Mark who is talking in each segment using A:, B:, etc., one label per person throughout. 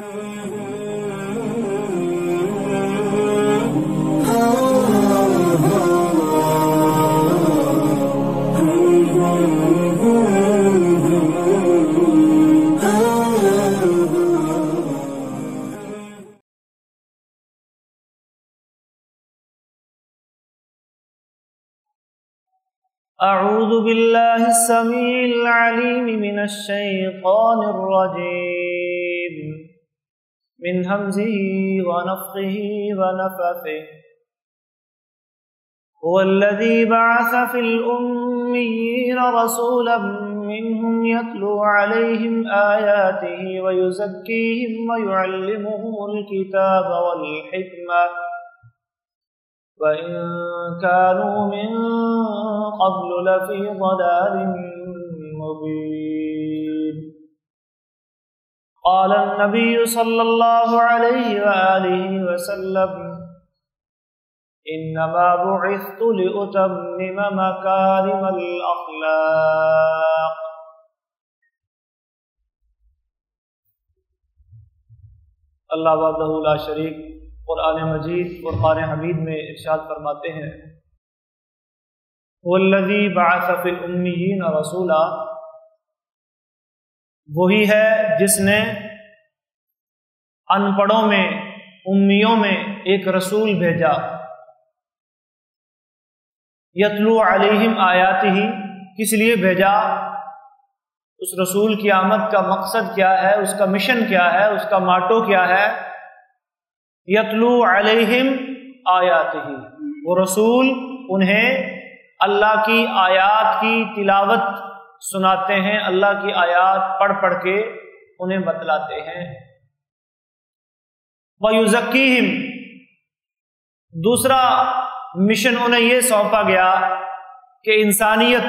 A: اعوذ باللہ السمیع العلیم من الشیطان الرجیم من ہمزہ ونفخہ ونفثہ هو الذی بعث فی الأمیین رسولا منہم یتلو علیہم آیاتہ ویزکیہم ویعلمہم الکتاب والحکمہ وَإِن كَانُوا مِن قَبْلُ لَفِي ضَلَالٍ مُبِينٍ قال النبي صلى الله عليه وآله وسلم إنما بعثت لأتمم مكارم الأخلاق. اللہ وحدہ لا شریک قرآن مجید فرقان حمید میں ارشاد فرماتے ہیں والذی بعث فی الامیین رسولا، وہی ہے جس نے ان پڑھوں میں امیوں میں ایک رسول بھیجا، یتلو علیہم آیاتہ، کس لیے بھیجا؟ اس رسول کی آمد کا مقصد کیا ہے، اس کا مشن کیا ہے، اس کا ماٹو کیا ہے؟ یتلو علیہم آیاتہ، وہ رسول انہیں اللہ کی آیات کی تلاوت سناتے ہیں، اللہ کی آیات پڑھ پڑھ کے انہیں بتلاتے ہیں۔ وَيُزَكِّيهِمْ، دوسرا مشن انہیں یہ سونپا گیا کہ انسانیت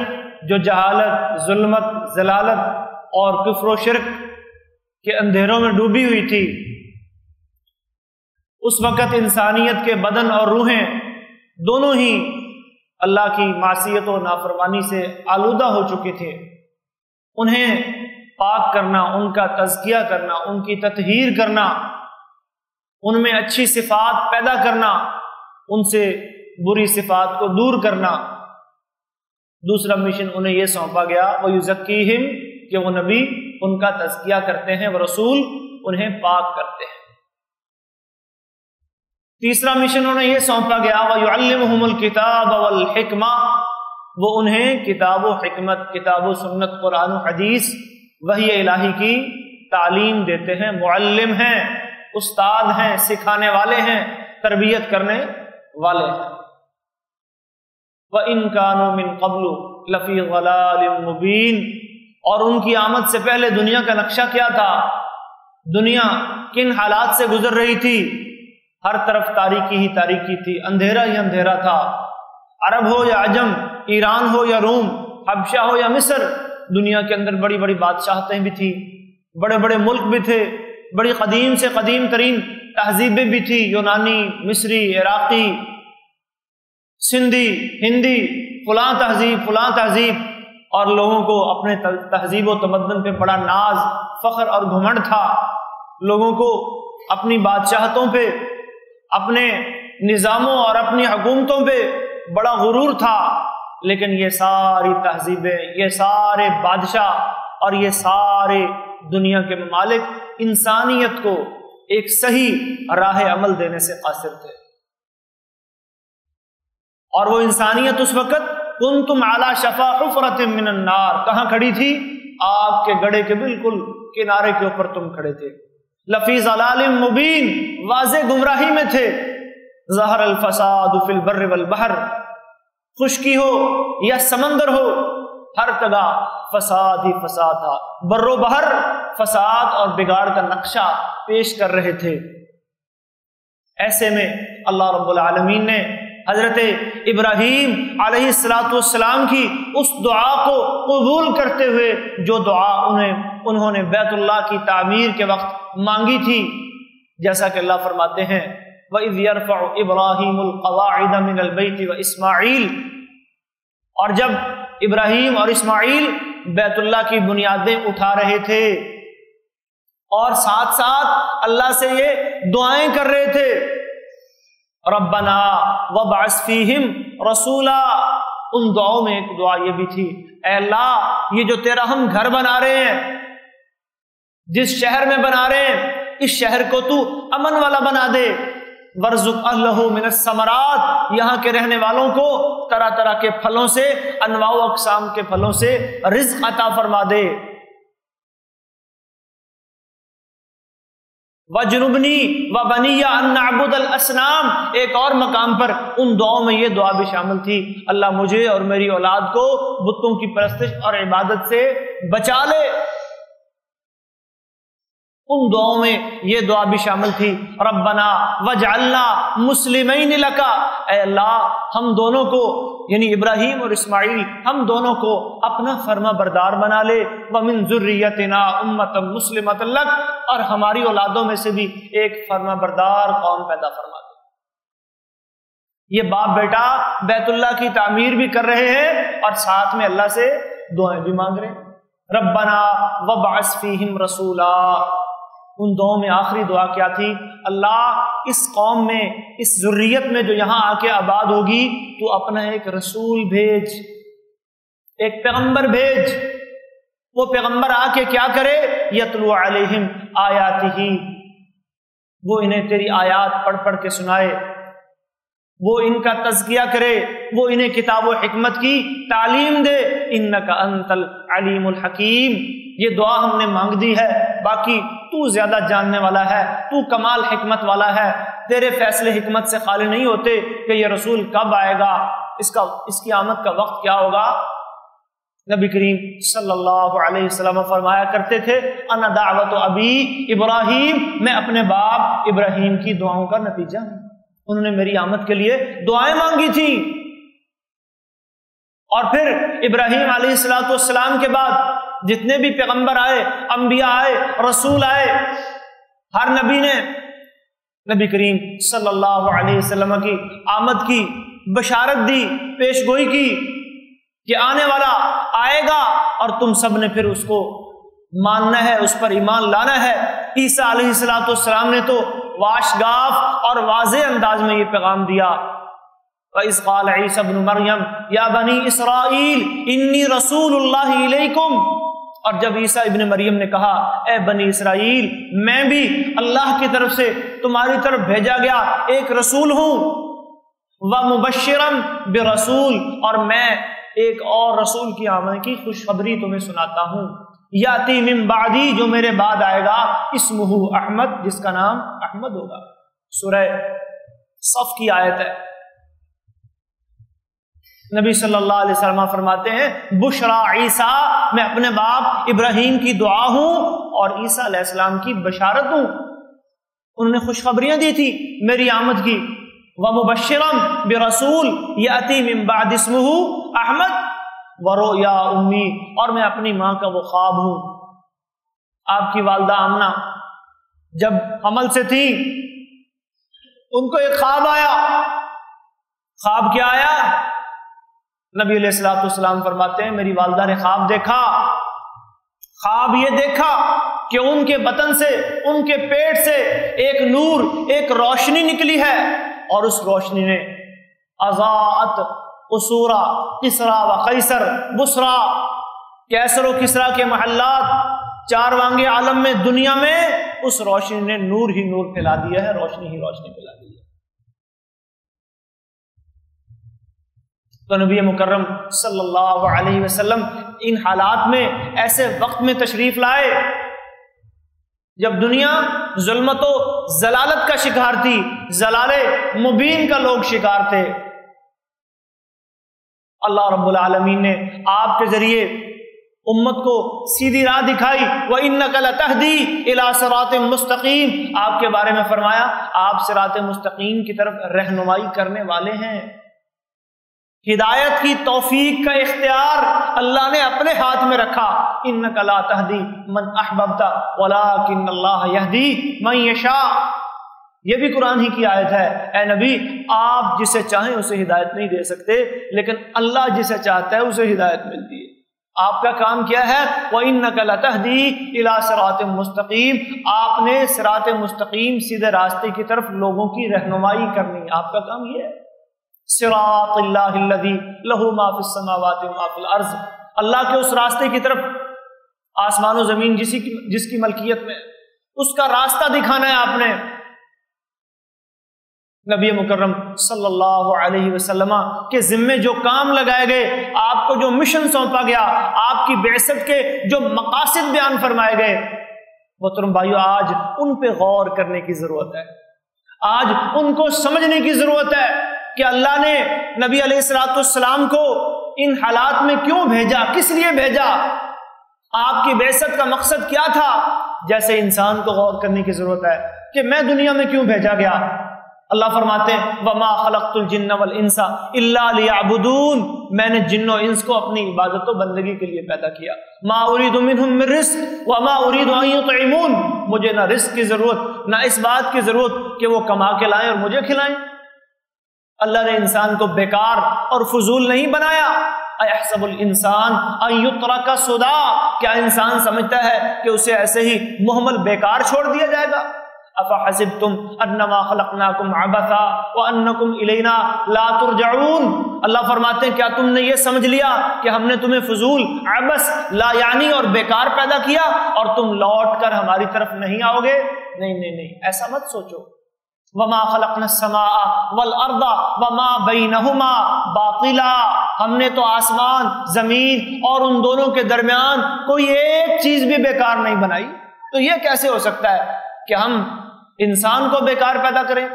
A: جو جہالت، ظلمت، ضلالت اور کفر و شرک کے اندھیروں میں ڈوبی ہوئی تھی، اس وقت انسانیت کے بدن اور روحیں دونوں ہی اللہ کی معصیت و نافرمانی سے آلودہ ہو چکے تھے، انہیں پاک کرنا، ان کا تزکیہ کرنا، ان کی تطہیر کرنا، ان میں اچھی صفات پیدا کرنا، ان سے بری صفات کو دور کرنا، دوسرا مشن انہیں یہ سونپا گیا وَيُزَكِّيهِمْ، کہ وہ نبی ان کا تزکیہ کرتے ہیں، وہ رسول انہیں پاک کرتے ہیں۔ تیسرا مشن انہیں یہ سونپا گیا وَيُعَلِّمُهُمُ الْكِتَابَ وَالْحِكْمَةَ، وہ انہیں کتاب و حکمت، کتاب و سنت، قرآن و حدیث، وحی الہی کی تعلیم دیتے ہیں، معلم ہیں، استاد ہیں، سکھانے والے ہیں، تربیت کرنے والے ہیں۔ وَإِن كَانُوا مِن قَبْلُ لَفِي ضَلَالٍ مُبِينٍ، اور ان کی آمد سے پہلے دنیا کا نقشہ کیا تھا؟ دنیا کن حالات سے گزر رہی تھی؟ ہر طرف تاریکی ہی تاریکی تھی، اندھیرا ہی اندھیرا تھا، عرب ہو یا عجم، ایران ہو یا روم، حبشہ ہو یا مصر، دنیا کے اندر بڑی بڑی بادشاہتیں بھی تھی، بڑے بڑے ملک بھی تھے، بڑی قدیم سے قدیم ترین تہذیبیں بھی تھی، یونانی، مصری، عراقی، سندھی، ہندی، فلاں تہذیب، اور لوگوں کو اپنے تہذیب و تمدن پہ بڑا ناز، فخر اور گھمنڈ تھا، لوگوں کو اپنی بادشاہتوں پہ، اپنے نظاموں اور اپنی حکومتوں پہ بڑا غرور تھا، لیکن یہ ساری تہذیبیں، یہ سارے بادشاہ اور یہ سارے دنیا کے ممالک انسانیت کو ایک صحیح راہ عمل دینے سے قاصر تھے، اور وہ انسانیت اس وقت کنتم علی شفا حفرۃ من النار، کہاں کھڑی تھی؟ آگ کے گڑھے کے بالکل کنارے کے اوپر تم کھڑے تھے، لفی ضلال مبین، واضح گمراہی میں تھے، ظہر الفساد فی البر والبحر، خشکی ہو یا سمندر ہو، ہر جگہ فساد ہی فساد تھا، بر و بحر فساد اور بگاڑ کا نقشہ پیش کر رہے تھے۔ ایسے میں اللہ رب العالمین نے حضرت ابراہیم علیہ السلام کی اس دعا کو قبول کرتے ہوئے جو دعا انہوں نے بیت اللہ کی تعمیر کے وقت مانگی تھی، جیسا کہ اللہ فرماتے ہیں وَإِذْ يَرْفَعُ إِبْرَاهِيمُ الْقَوَاعِدَ مِنَ الْبَيْتِ وَإِسْمَاعِيلُ، اور جب ابراہیم اور اسماعیل بیت اللہ کی بنیادیں اٹھا رہے تھے، اور ساتھ ساتھ اللہ سے یہ دعائیں کر رہے تھے، ربنا وابعث فیہم رسولا۔ ان دعاؤں میں ایک دعا یہ بھی تھی، اے اللہ یہ جو تیرا ہم گھر بنا رہے ہیں، جس شہر میں بنا رہے ہیں، اس شہر کو تو امن والا بنا دے، وارزق اہلہ من الثمرات، یہاں کے رہنے والوں کو طرح طرح کے پھلوں سے، انواع و اقسام کے پھلوں سے رزق عطا فرما دے، وجنبنی وبنی ان نعبد الاصنام۔ ایک اور مقام پر ان دعاؤں میں یہ دعا بھی شامل تھی، اللہ مجھے اور میری اولاد کو بتوں کی پرستش اور عبادت سے بچا لے۔ ان دعاؤں میں یہ دعا بھی شامل تھی، ربنا وجعلنا مسلمین لک، اے اللہ ہم دونوں کو یعنی ابراہیم اور اسماعیل ہم دونوں کو اپنا فرما بردار بنا لے، ومن ذریتنا امۃ مسلمۃ لک، اور ہماری اولادوں میں سے بھی ایک فرما بردار قوم پیدا فرما دے۔ یہ باپ بیٹا بیت اللہ کی تعمیر بھی کر رہے ہیں اور ساتھ میں اللہ سے دعائیں بھی مانگ رہے ہیں، ربنا وابعث فیہم رسولا۔ ان دعاؤں میں آخری دعا کیا تھی؟ اللہ اس قوم میں، اس ذریت میں جو یہاں آ کے آباد ہوگی، تو اپنا ایک رسول بھیج، ایک پیغمبر بھیج۔ وہ پیغمبر آ کے کیا کرے؟ یتلو علیہم آیاتہ، وہ انہیں تیری آیات پڑھ پڑھ کے سنائے، وہ ان کا تزکیہ کرے، وہ انہیں کتاب و حکمت کی تعلیم دے، انک انت العلیم الحکیم۔ یہ دعا ہم نے مانگ دی ہے، باقی تو زیادہ جاننے والا ہے، تو کمال حکمت والا ہے، تیرے فیصلے حکمت سے خالی نہیں ہوتے کہ یہ رسول کب آئے گا، اس کی آمد کا وقت کیا ہوگا۔ نبی کریم صلی اللہ علیہ وسلم فرمایا کرتے تھے، انا دعوت ابی ابراہیم، میں اپنے باپ ابراہیم کی دعاؤں کا نتیجہ ہوں، انہوں نے میری آمد کے لیے دعائیں مانگی تھی۔ اور پھر ابراہیم علیہ السلام کے بعد جتنے بھی پیغمبر آئے، انبیاء آئے، رسول آئے، ہر نبی نے نبی کریم صلی اللہ علیہ وسلم کی آمد کی بشارت دی، پیش گوئی کی کہ آنے والا آئے گا اور تم سب نے پھر اس کو ماننا ہے، اس پر ایمان لانا ہے۔ عیسیٰ علیہ السلام نے تو واشگاف اور واضح انداز میں یہ پیغام دیا، وَإِذْ قَالَ عِيسَى ابْنُ مَرْيَمَ يَا بَنِي إِسْرَائِيلَ إِنِّي رَسُولُ اللَّهِ إِلَيْكُمْ، اور جب عیسیٰ ابن مریم نے کہا اے بنی اسرائیل، میں بھی اللہ کی طرف سے تمہاری طرف بھیجا گیا ایک رسول ہوں، وَمُبَشِّرًا بِرَسُول، اور میں ایک اور رسول کی آمد کی خوشخبری تمہیں سناتا ہوں، یاتی من بعدی، جو میرے بعد آئے گا، اسمہ احمد، جس کا نام احمد ہوگا۔ سورہ صف کی آیت ہے۔ نبی صلی اللہ علیہ وسلم فرماتے ہیں بشرا عیسیٰ، میں اپنے باپ ابراہیم کی دعا ہوں اور عیسیٰ علیہ السلام کی بشارت ہوں، انہوں نے خوشخبریاں دی تھی میری آمد کی، وَمُبَشِّرًا بِرَسُول يَأْتِي مِن بَعْدِ اسْمُهُ احمد وَرُؤْيَا اُمِّی، اور میں اپنی ماں کا وہ خواب ہوں۔ آپ کی والدہ آمنہ جب حمل سے تھی، ان کو ایک خواب آیا۔ خواب کیا آیا؟ نبی علیہ السلام فرماتے ہیں میری والدہ نے خواب دیکھا، خواب یہ دیکھا کہ ان کے بطن سے، ان کے پیٹ سے ایک نور، ایک روشنی نکلی ہے، اور اس روشنی نے اضاءت قصورا کسرا و قیصر بصرا، کیسر و کسرا کے محلات چار وانگے عالم میں، دنیا میں، اس روشنی نے نور ہی نور پھیلا دیا ہے، روشنی ہی روشنی پھیلا دی ہے۔ تو نبی مکرم صلی اللہ علیہ وسلم ان حالات میں، ایسے وقت میں تشریف لائے جب دنیا ظلمت و ضلالت کا شکار تھی، ضلال مبین کا لوگ شکار تھے۔ اللہ رب العالمین نے آپ کے ذریعے امت کو سیدھی راہ دکھائی، وَإِنَّكَ لَتَهْدِي إِلَىٰ صِرَاطٍ مُسْتَقِيمٍ، آپ کے بارے میں فرمایا آپ صراط مستقیم کی طرف رہنمائی کرنے والے ہیں۔ ہدایت کی توفیق کا اختیار اللہ نے اپنے ہاتھ میں رکھا، اِنَّكَ لَا تَهْدِي مَنْ أَحْبَبْتَ وَلَٰكِنَّ اللَّهَ يَهْدِي مَن يَشَاءُ، یہ بھی قرآن ہی کی آیت ہے۔ اے نبی، آپ جسے چاہیں اسے ہدایت نہیں دے سکتے، لیکن اللہ جسے چاہتا ہے اسے ہدایت ملتی ہے۔ آپ کا کام کیا ہے؟ وَإِنَّكَ لَتَهْدِي إِلَىٰ صِرَاطٍ مُسْتَقِيمٍ، آپ نے صراط مستقیم سیدھے راستے کی طرف لوگوں کی رہنمائی کرنی، آپ کا کام یہ ہے۔ صراط اللہ الذی لہ ما فی السماوات وما فی الارض، اللہ کے اس راستے کی طرف، آسمان و زمین جس کی ملکیت میں، اس کا راستہ دکھانا ہے آپ نے۔ نبی مکرم صلی اللہ علیہ وسلم کے ذمے جو کام لگائے گئے، آپ کو جو مشن سونپا گیا، آپ کی بعثت کے جو مقاصد بیان فرمائے گئے، محترم بھائیو آج ان پہ غور کرنے کی ضرورت ہے، آج ان کو سمجھنے کی ضرورت ہے کہ اللہ نے نبی علیہ الصلوۃ والسلام کو ان حالات میں کیوں بھیجا، کس لیے بھیجا، آپ کی بعثت کا مقصد کیا تھا۔ جیسے انسان کو غور کرنے کی ضرورت ہے کہ میں دنیا میں کیوں بھیجا گیا۔ اللہ فرماتے ہیں وَمَا خَلَقْتُ الْجِنَّ وَالْإِنسَ إِلَّا لِيَعْبُدُونَ، میں نے جن و انس کو اپنی عبادت و بندگی کے لیے پیدا کیا۔ مَا أُرِيدُ مِنْهُم مِّن رِزْقٍ وَمَا أُرِيدُ أَن يُطْعِمُونَ، مجھے نہ رزق کی ضرورت، نہ اس بات کی ضرورت کہ وہ کما کے لائیں اور مجھے کھلائیں۔ اللہ نے انسان کو بیکار اور فضول نہیں بنایا۔ اَيَحْسَبُ الْإِنسَانُ أَن يُتْرَكَ سُدًى، کیا انسان سمجھتا ہے کہ اسے ایسے ہی مہمل بیکار چھوڑ دیا جائے گا۔ افحسبتم انما خلقناکم عبثا وانکم الینا لا ترجعون، اللہ فرماتے ہیں کیا تم نے یہ سمجھ لیا کہ ہم نے تمہیں فضول، عبث، لا یعنی اور بیکار پیدا کیا اور تم لوٹ کر ہماری طرف نہیں آؤ گے؟ نہیں نہیں نہیں، ایسا مت سوچو۔ وما خلقنا السماء والارض وما بینہما باطلا، ہم نے تو آسمان، زمین اور ان دونوں کے درمیان کوئی ایک چیز بھی بیکار نہیں بنائی۔ تو یہ کیسے ہو سکتا ہے کہ ہم انسان کو بیکار پیدا کریں،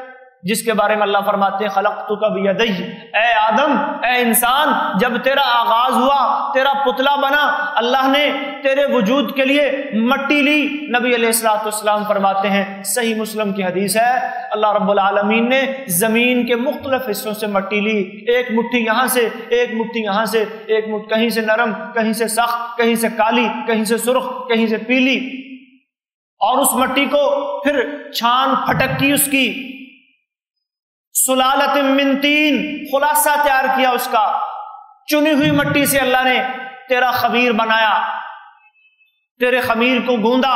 A: جس کے بارے میں اللہ فرماتے ہیں خلقتک بیدی، اے آدم، اے انسان، جب تیرا آغاز ہوا، تیرا پتلا بنا، اللہ نے تیرے وجود کے لیے مٹی لی۔ نبی علیہ الصلوۃ والسلام فرماتے ہیں، صحیح مسلم کی حدیث ہے، اللہ رب العالمین نے زمین کے مختلف حصوں سے مٹی لی، ایک مٹھی یہاں سے، ایک مٹھی یہاں سے، ایک مٹھی کہیں سے نرم، کہیں سے سخت، کہیں سے کالی، کہیں سے سرخ، کہیں سے پیلی، اور اس مٹی کو پھر چھان پھٹک کی، اس کی سلالت من طین، خلاصہ تیار کیا اس کا، چنی ہوئی مٹی سے اللہ نے تیرا خمیر بنایا، تیرے خمیر کو گوندا،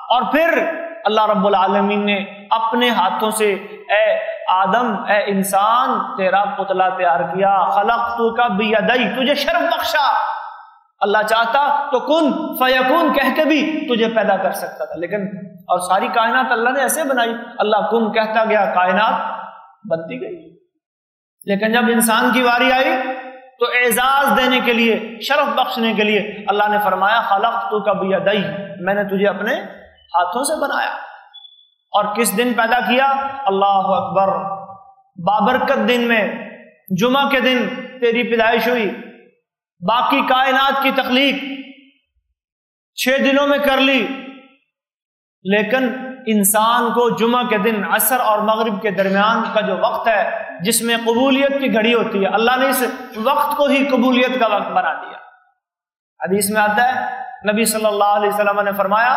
A: اور پھر اللہ رب العالمین نے اپنے ہاتھوں سے اے آدم، اے انسان، تیرا پتلا تیار کیا۔ خلقتک بیدی، تجھے شرف بخشا۔ اللہ چاہتا تو کن فیکون کہہ کے بھی تجھے پیدا کر سکتا تھا، لیکن اور ساری کائنات اللہ نے ایسے بنائی، اللہ کن کہتا گیا، کائنات بنتی گئی۔ لیکن جب انسان کی واری آئی تو اعزاز دینے کے لیے، شرف بخشنے کے لیے اللہ نے فرمایا خلقتک بیدی، میں نے تجھے اپنے ہاتھوں سے بنایا۔ اور کس دن پیدا کیا؟ اللہ اکبر، بابرکت دن میں، جمعہ کے دن تیری پیدائش ہوئی۔ باقی کائنات کی تخلیق 6 دنوں میں کر لی، لیکن انسان کو جمعہ کے دن عصر اور مغرب کے درمیان کا جو وقت ہے، جس میں قبولیت کی گھڑی ہوتی ہے، اللہ نے اس وقت کو ہی قبولیت کا وقت بنا دیا۔ حدیث میں آتا ہے نبی صلی اللہ علیہ وسلم نے فرمایا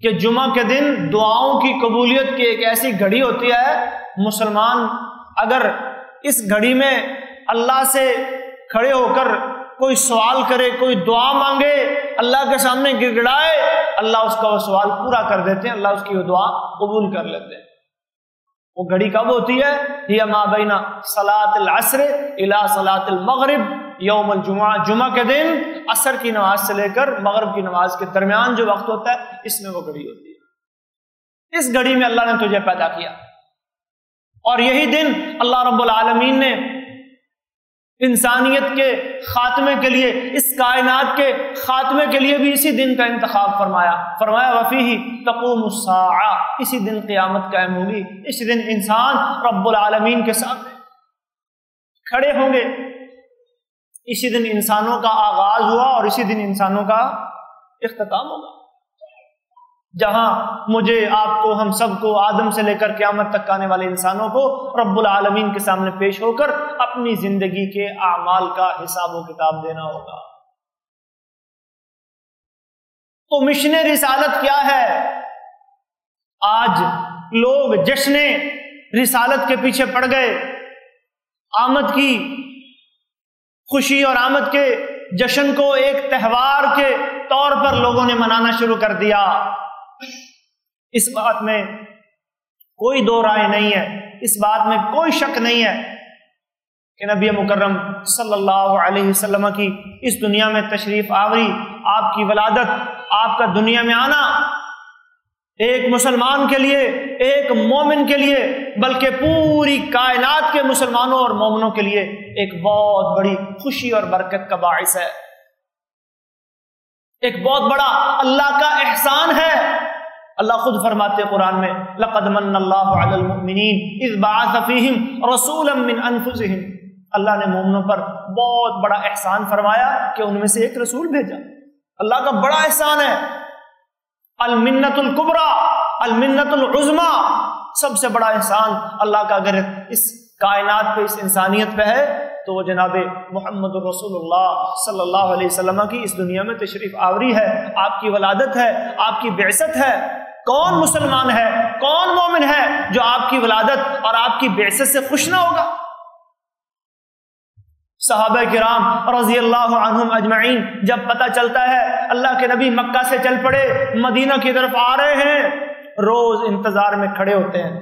A: کہ جمعہ کے دن دعاؤں کی قبولیت کی ایک ایسی گھڑی ہوتی ہے، مسلمان اگر اس گھڑی میں اللہ سے کھڑے ہو کر کوئی سوال کرے، کوئی دعا مانگے، اللہ کے سامنے گر گڑائے، اللہ اس کا وہ سوال پورا کر دیتے ہیں، اللہ اس کی وہ دعا قبول کر لیتے ہیں۔ وہ گھڑی کب ہوتی ہے؟ ہی ما بین صلاۃ العصر الی صلاۃ المغرب یوم الجمعہ، جمعہ کے دن عصر کی نماز سے لے کر مغرب کی نماز کے درمیان جو وقت ہوتا ہے، اس میں وہ گھڑی ہوتی ہے۔ اس گھڑی میں اللہ نے تجھے پیدا کیا، اور یہی دن اللہ رب العالمین نے انسانیت کے خاتمے کے لیے، اس کائنات کے خاتمے کے لیے بھی اسی دن کا انتخاب فرمایا وفیہ تقوم الساعہ، اسی دن قیامت قائم ہوگی، اسی دن انسان رب العالمین کے سامنے کھڑے ہوں گے، اسی دن انسانوں کا آغاز ہوا اور اسی دن انسانوں کا اختتام ہوگا، جہاں مجھے، آپ کو، ہم سب کو، آدم سے لے کر قیامت تک آنے والے انسانوں کو رب العالمین کے سامنے پیش ہو کر اپنی زندگی کے اعمال کا حساب و کتاب دینا ہوگا۔ تو مشن رسالت کیا ہے؟ آج لوگ جشن رسالت کے پیچھے پڑ گئے، آمد کی خوشی اور آمد کے جشن کو ایک تہوار کے طور پر لوگوں نے منانا شروع کر دیا۔ اس بات میں کوئی دو رائے نہیں ہے، اس بات میں کوئی شک نہیں ہے کہ نبی مکرم صلی اللہ علیہ وسلم کی اس دنیا میں تشریف آوری، آپ کی ولادت، آپ کا دنیا میں آنا ایک مسلمان کے لیے، ایک مومن کے لیے، بلکہ پوری کائنات کے مسلمانوں اور مومنوں کے لیے ایک بہت بڑی خوشی اور برکت کا باعث ہے، ایک بہت بڑا اللہ کا احسان ہے۔ اللہ خود فرماتے قرآن میں لَقَدْ مَنَّ اللَّهُ عَلَى الْمُؤْمِنِينَ إِذْ بَعَثَ فِيهِمْ رَسُولًا مِّنْ أَنفُسِهِمْ، اللہ نے مومنوں پر بہت بڑا احسان فرمایا کہ ان میں سے ایک رسول بھیجا۔ اللہ کا بڑا احسان ہے، المنت الکبریٰ، المنت العظمیٰ، سب سے بڑا احسان اللہ کا اگر اس کائنات پہ، اس انسانیت پہ ہے تو وہ جناب محمد رسول اللہ صلی اللہ علیہ وسلم کی اس دنیا میں تشریف آوری ہے، آپ کی ولادت ہے، آپ کی بعثت ہے۔ کون مسلمان ہے، کون مومن ہے جو آپ کی ولادت اور آپ کی بعثت سے خوش نہ ہوگا؟ صحابہ کرام رضی اللہ عنہم اجمعین جب پتہ چلتا ہے اللہ کے نبی مکہ سے چل پڑے، مدینہ کی طرف آ رہے ہیں، روز انتظار میں کھڑے ہوتے ہیں،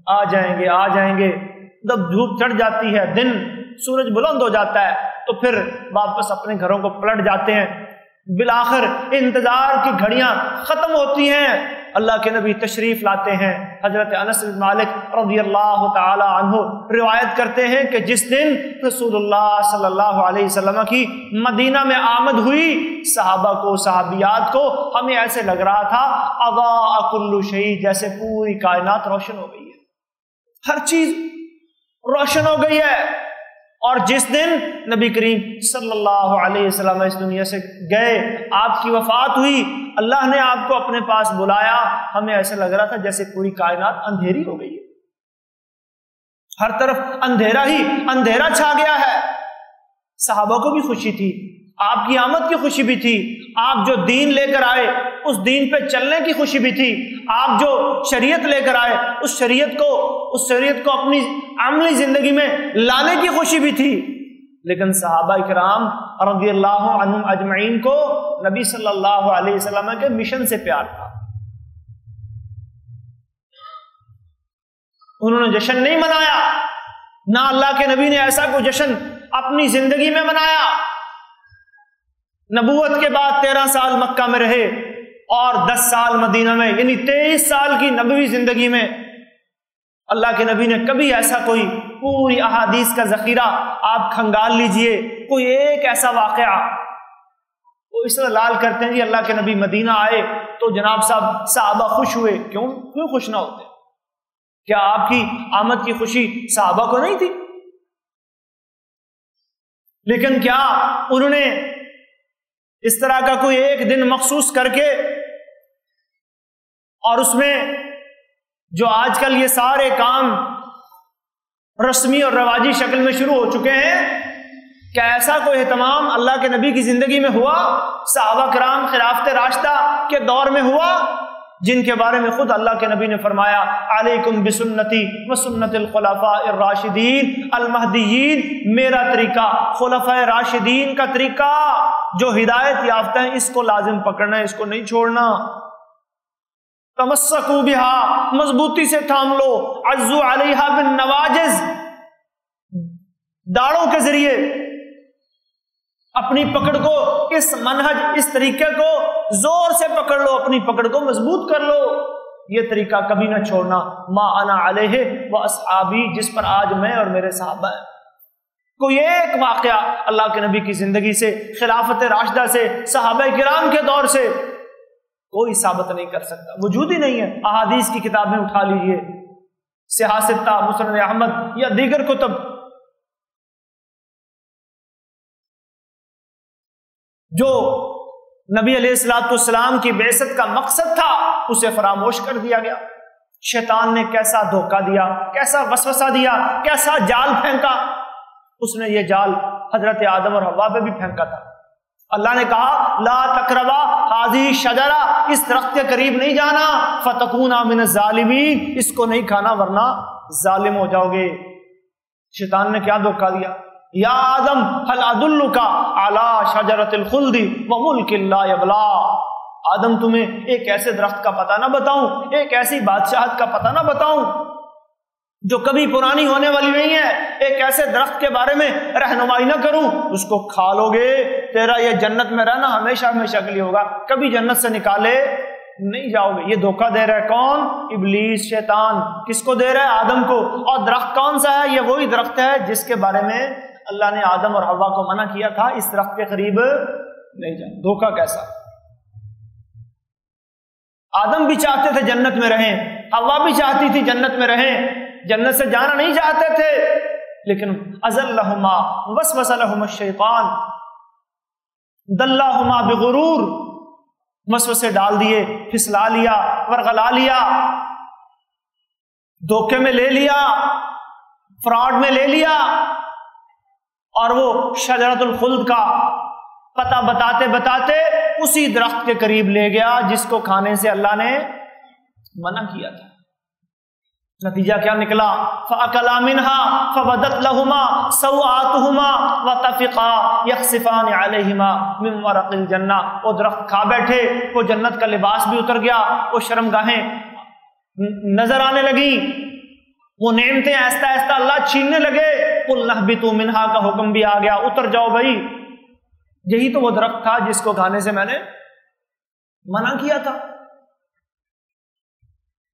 A: آ جائیں گے آ جائیں گے۔ جب دھوپ چڑھ جاتی ہے، دن سورج بلند ہو جاتا ہے تو پھر واپس اپنے گھروں کو پلٹ جاتے ہیں۔ بالآخر انتظار کی گھڑیاں ختم ہوتی ہیں، اللہ کے نبی تشریف لاتے ہیں۔ حضرت انس بن مالک رضی اللہ تعالی عنہ روایت کرتے ہیں کہ جس دن رسول اللہ صلی اللہ علیہ وسلم کی مدینہ میں آمد ہوئی، صحابہ کو، صحابیات کو ہمیں ایسے لگ رہا تھا اضاء کل شیء، جیسے پوری کائنات روشن ہو گئی ہے، ہر چیز روشن ہو گئی ہے۔ اور جس دن نبی کریم صلی اللہ علیہ وسلم اس دنیا سے گئے، آپ کی وفات ہوئی، اللہ نے آپ کو اپنے پاس بلایا، ہمیں ایسے لگ رہا تھا جیسے پوری کائنات اندھیری ہو گئی ہے، ہر طرف اندھیرا ہی اندھیرا چھا گیا ہے۔ صحابہ کو بھی خوشی تھی، آپ کی آمد کی خوشی بھی تھی، آپ جو دین لے کر آئے اس دین پہ چلنے کی خوشی بھی تھی، آپ جو شریعت لے کر آئے اس شریعت کو اپنی عملی زندگی میں لانے کی خوشی بھی تھی۔ لیکن صحابہ کرام رضی اللہ عنہم اجمعین کو نبی صلی اللہ علیہ وسلم کے مشن سے پیار تھا، انہوں نے جشن نہیں منایا، نہ اللہ کے نبی نے ایسا کوئی جشن اپنی زندگی میں منایا۔ نبوت کے بعد 13 سال مکہ میں رہے اور 10 سال مدینہ میں، یعنی 23 سال کی نبوی زندگی میں اللہ کے نبی نے کبھی ایسا کوئی پوری احادیث کا ذخیرہ آپ کھنگال لیجئے، کوئی ایک ایسا واقعہ وہ اس طرح لال کرتے ہیں جی اللہ کے نبی مدینہ آئے تو جناب صاحب صحابہ خوش ہوئے، کیوں خوش نہ ہوتے؟ کیا آپ کی آمد کی خوشی صحابہ کو نہیں تھی؟ لیکن کیا انہوں نے اس طرح کا کوئی ایک دن مخصوص کر کے، اور اس میں جو آج کل یہ سارے کام رسمی اور رواجی شکل میں شروع ہو چکے ہیں، کیا ایسا کوئی اہتمام اللہ کے نبی کی زندگی میں ہوا؟ صحابہ کرام خلافت راشدہ کے دور میں ہوا، جن کے بارے میں خود اللہ کے نبی نے فرمایا علیکم بسنتی وسنت الخلفاء الراشدین المہدیین، میرا طریقہ، خلفاء راشدین کا طریقہ، جو ہدایت یافتہ ہیں اس کو لازم پکڑنا ہے، اس کو نہیں چھوڑنا۔ تمسکوا بہا، مضبوطی سے تھام لو، عزوا علیہا بالنواجذ، داڑوں کے ذریعے اپنی پکڑ کو، اس منہج، اس طریقے کو زور سے پکڑ لو، اپنی پکڑ کو مضبوط کر لو، یہ طریقہ کبھی نہ چھوڑنا۔ ما انا علیہ و اصحابی، جس پر آج میں اور میرے صحابہ ہیں۔ کوئی ایک واقعہ اللہ کے نبی کی زندگی سے، خلافت راشدہ سے، صحابہ کرام کے دور سے کوئی ثابت نہیں کر سکتا، وجود ہی نہیں ہے۔ احادیث کی کتابیں اٹھا لیجئے، صحاح ستہ، مسند احمد یا دیگر کتب، جو نبی علیہ الصلوۃ والسلام کی بعثت کا مقصد تھا اسے فراموش کر دیا گیا۔ شیطان نے کیسا دھوکہ دیا، کیسا وسوسہ دیا، کیسا جال پھینکا۔ اس نے یہ جال حضرت آدم اور حوا پہ بھی پھینکا تھا۔ اللہ نے کہا لا تقربا هذه الشجرہ، اس درخت کے قریب نہیں جانا، فتکونا من الظالمین، اس کو نہیں کھانا ورنہ ظالم ہو جاؤ گے۔ شیطان نے کیا دھوکہ دیا، یا آدم هل ادلک علی شجرۃ الخلد وملک لا یبلا، آدم تمہیں ایک ایسے درخت کا پتہ نہ بتاؤں، ایک ایسی بادشاہت کا پتہ نہ بتاؤں جو کبھی پرانی ہونے والی نہیں ہے، ایک ایسے درخت کے بارے میں رہنمائی نہ کروں، اس کو کھا لو گے تیرا یہ جنت میں رہنا ہمیشہ ہمیشہ کے لیے ہوگا، کبھی جنت سے نکالے نہیں جاؤ گے۔ یہ دھوکہ دے رہا ہے کون؟ ابلیس، شیطان۔ کس کو دے رہا ہے؟ آدم کو۔ اور درخت کون سا ہے؟ یہ وہی درخت ہے جس کے بارے میں اللہ نے آدم اور حوا کو منع کیا تھا، اس درخت کے قریب نہیں جاؤ۔ دھوکہ کیسا؟ آدم بھی چاہتے تھے جنت میں رہیں، حوا بھی چاہتی تھی جنت میں رہیں، جنت سے جانا نہیں چاہتے تھے، لیکن اذلہما وسوس لہما الشیطان دلہما بغرور، وسوسے ڈال دیے، پھسلا لیا، ورغلا لیا، دھوکے میں لے لیا، فراڈ میں لے لیا، اور وہ شجرۃ الخلد کا پتہ بتاتے بتاتے اسی درخت کے قریب لے گیا جس کو کھانے سے اللہ نے منع کیا تھا۔ نتیجہ کیا نکلا؟ فَأَكَلَا مِنْهَا فَبَدَتْ لَهُمَا سَوْآتُهُمَا وَطَفِقَا يَخْصِفَانِ عَلَيْهِمَا مِنْ وَرَقِ الْجَنَّةِ، وہ درخت کھا بیٹھے، وہ جنت کا لباس بھی اتر گیا، وہ شرمگاہیں نظر آنے لگی، وہ نعمتیں آہستہ آہستہ اللہ چھیننے لگے۔ قُلْنَا اهْبِطُوا مِنْهَا کا حکم بھی آ گیا، اتر جاؤ بھائی۔ یہی تو وہ درخت تھا جس کو کھانے سے میں نے منع کیا تھا۔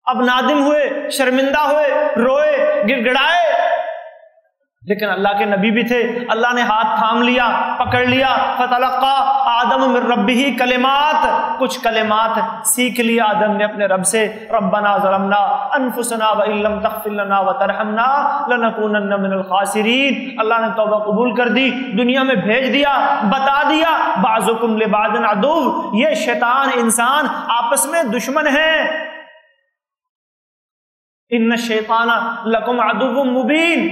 A: اب نادم ہوئے، شرمندہ ہوئے، روئے، گڑ گڑائے، لیکن اللہ کے نبی بھی تھے، اللہ نے ہاتھ تھام لیا، پکڑ لیا۔ فتلقى آدم من ربہ کلمات، کچھ کلمات سیکھ لیا آدم نے اپنے رب سے۔ ربنا ظلمنا انفسنا وان لم تغفر لنا وترحمنا لنکونن من الخاسرین، اللہ نے توبہ قبول کر دی، دنیا میں بھیج دیا، بتا دیا بعضکم لبعض عدو، یہ شیطان انسان آپس میں دشمن ہیں، ان الشیطان لکم عدو مبین،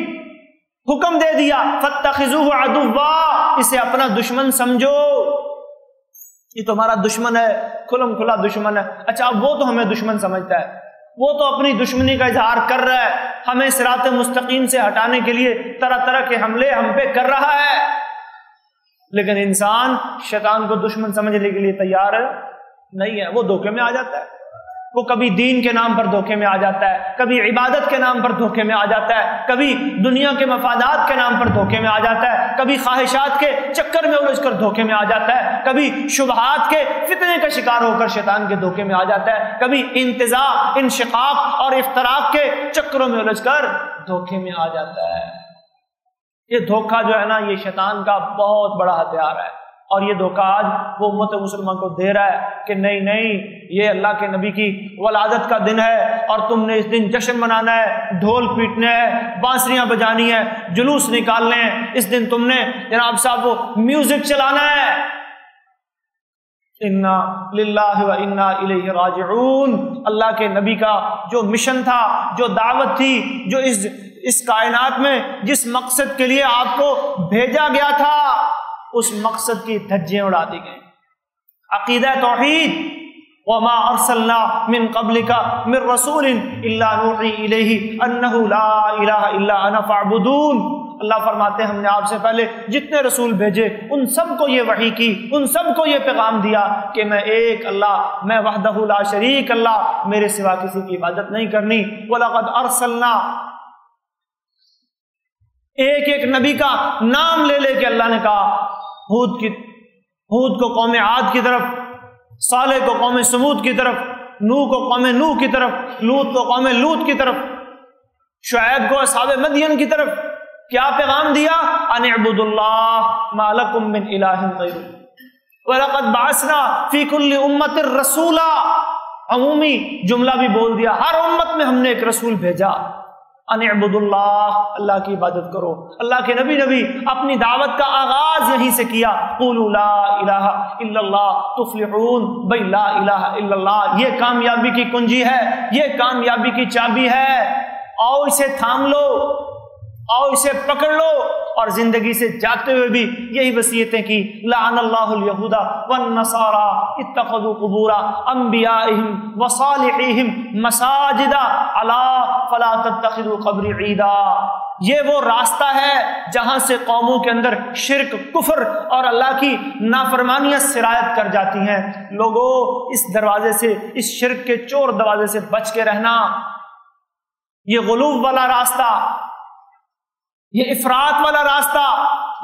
A: حکم دے دیا فاتخذوہ عدوا، اسے اپنا دشمن سمجھو، یہ تمہارا دشمن ہے، کھلم کھلا دشمن ہے۔ اچھا اب وہ تو ہمیں دشمن سمجھتا ہے، وہ تو اپنی دشمنی کا اظہار کر رہا ہے، ہمیں صراط مستقیم سے ہٹانے کے لیے طرح طرح کے حملے ہم پہ کر رہا ہے، لیکن انسان شیطان کو دشمن سمجھنے کے لیے تیار نہیں ہے، وہ دھوکے میں آ جاتا ہے، وہ کبھی دین کے نام پر دھوکے میں آ جاتا ہے، کبھی عبادت کے نام پر دھوکے میں آ جاتا ہے، کبھی دنیا کے مفادات کے نام پر دھوکے میں آ جاتا ہے، کبھی خواہشات کے چکر میں الجھ کر دھوکے میں آ جاتا ہے، کبھی شبہات کے فتنے کا شکار ہو کر شیطان کے دھوکے میں آ جاتا ہے، کبھی انتزاع، انشقاق اور افتراق کے چکروں میں الجھ کر دھوکے میں آ جاتا ہے۔ یہ دھوکہ جو ہے نا، یہ شیطان کا بہت بڑا ہتھیار ہے، اور یہ دھوکہ آج وہ امت مسلمان کو دے رہا ہے کہ نہیں نہیں، یہ اللہ کے نبی کی ولادت کا دن ہے اور تم نے اس دن جشن منانا ہے، ڈھول پیٹنے ہیں، بانسریاں بجانی ہے، جلوس نکالنے ہیں، اس دن تم نے جناب صاحب وہ میوزک چلانا ہے۔ انا للہ و انا الیہ راجعون، اللہ کے نبی کا جو مشن تھا، جو دعوت تھی، جو اس کائنات میں جس مقصد کے لیے آپ کو بھیجا گیا تھا، اس مقصد کی دھجیاں اڑا دی گئیں۔ عقیدہ توحید، وما ارسلنا من قبلک من رسول الا نوحی الیہ انہ لا الہ الا انا فاعبدون، اللہ فرماتے ہیں ہم نے آپ سے پہلے جتنے رسول بھیجے ان سب کو یہ وحی کی، ان سب کو یہ پیغام دیا کہ میں ایک اللہ، میں وحدہ لا شریک اللہ، میرے سوا کسی کی عبادت نہیں کرنی۔ وَلَقَدْ أَرْسَلْنَا، ایک ایک نبی کا نام لے لے کے اللہ نے کہا، ہود کو قوم عاد کی طرف، صالح کو قوم سمود کی طرف، نوح کو قوم نوح کی طرف، لوط کو قوم لوط کی طرف، شعیب کو اصحاب مدین کی طرف۔ کیا پیغام دیا؟ ان اعبدوا اللہ ما لکم من الہ غیرہ وَلَقَدْ بَعَثْنَا فِي كُلِّ أُمَّةٍ رَسُولًا، عمومی جملہ بھی بول دیا، ہر امت میں ہم نے ایک رسول بھیجا، ان اعبدوا اللہ، اللہ کی عبادت کرو۔ اللہ کے نبی اپنی دعوت کا آغاز یہیں سے کیا، قولوا لا الہ الا اللہ تفلحون، بھئی لا الہ الا اللہ یہ کامیابی کی کنجی ہے، یہ کامیابی کی چابی ہے، آؤ اسے تھام لو، آؤ اسے پکڑ لو، اور زندگی سے جاتے ہوئے بھی یہی وصیتیں کی، لعن اللہ الیہود والنصارى اتخذوا قبور انبیائہم وصالحیہم مساجدا الا فلا تتخذوا قبری عیدا۔ یہ وہ راستہ ہے جہاں سے قوموں کے اندر شرک، کفر اور اللہ کی نافرمانیاں سرایت کر جاتی ہیں۔ لوگوں، اس دروازے سے، اس شرک کے چور دروازے سے بچ کے رہنا۔ یہ غلو والا راستہ، یہ افراط والا راستہ،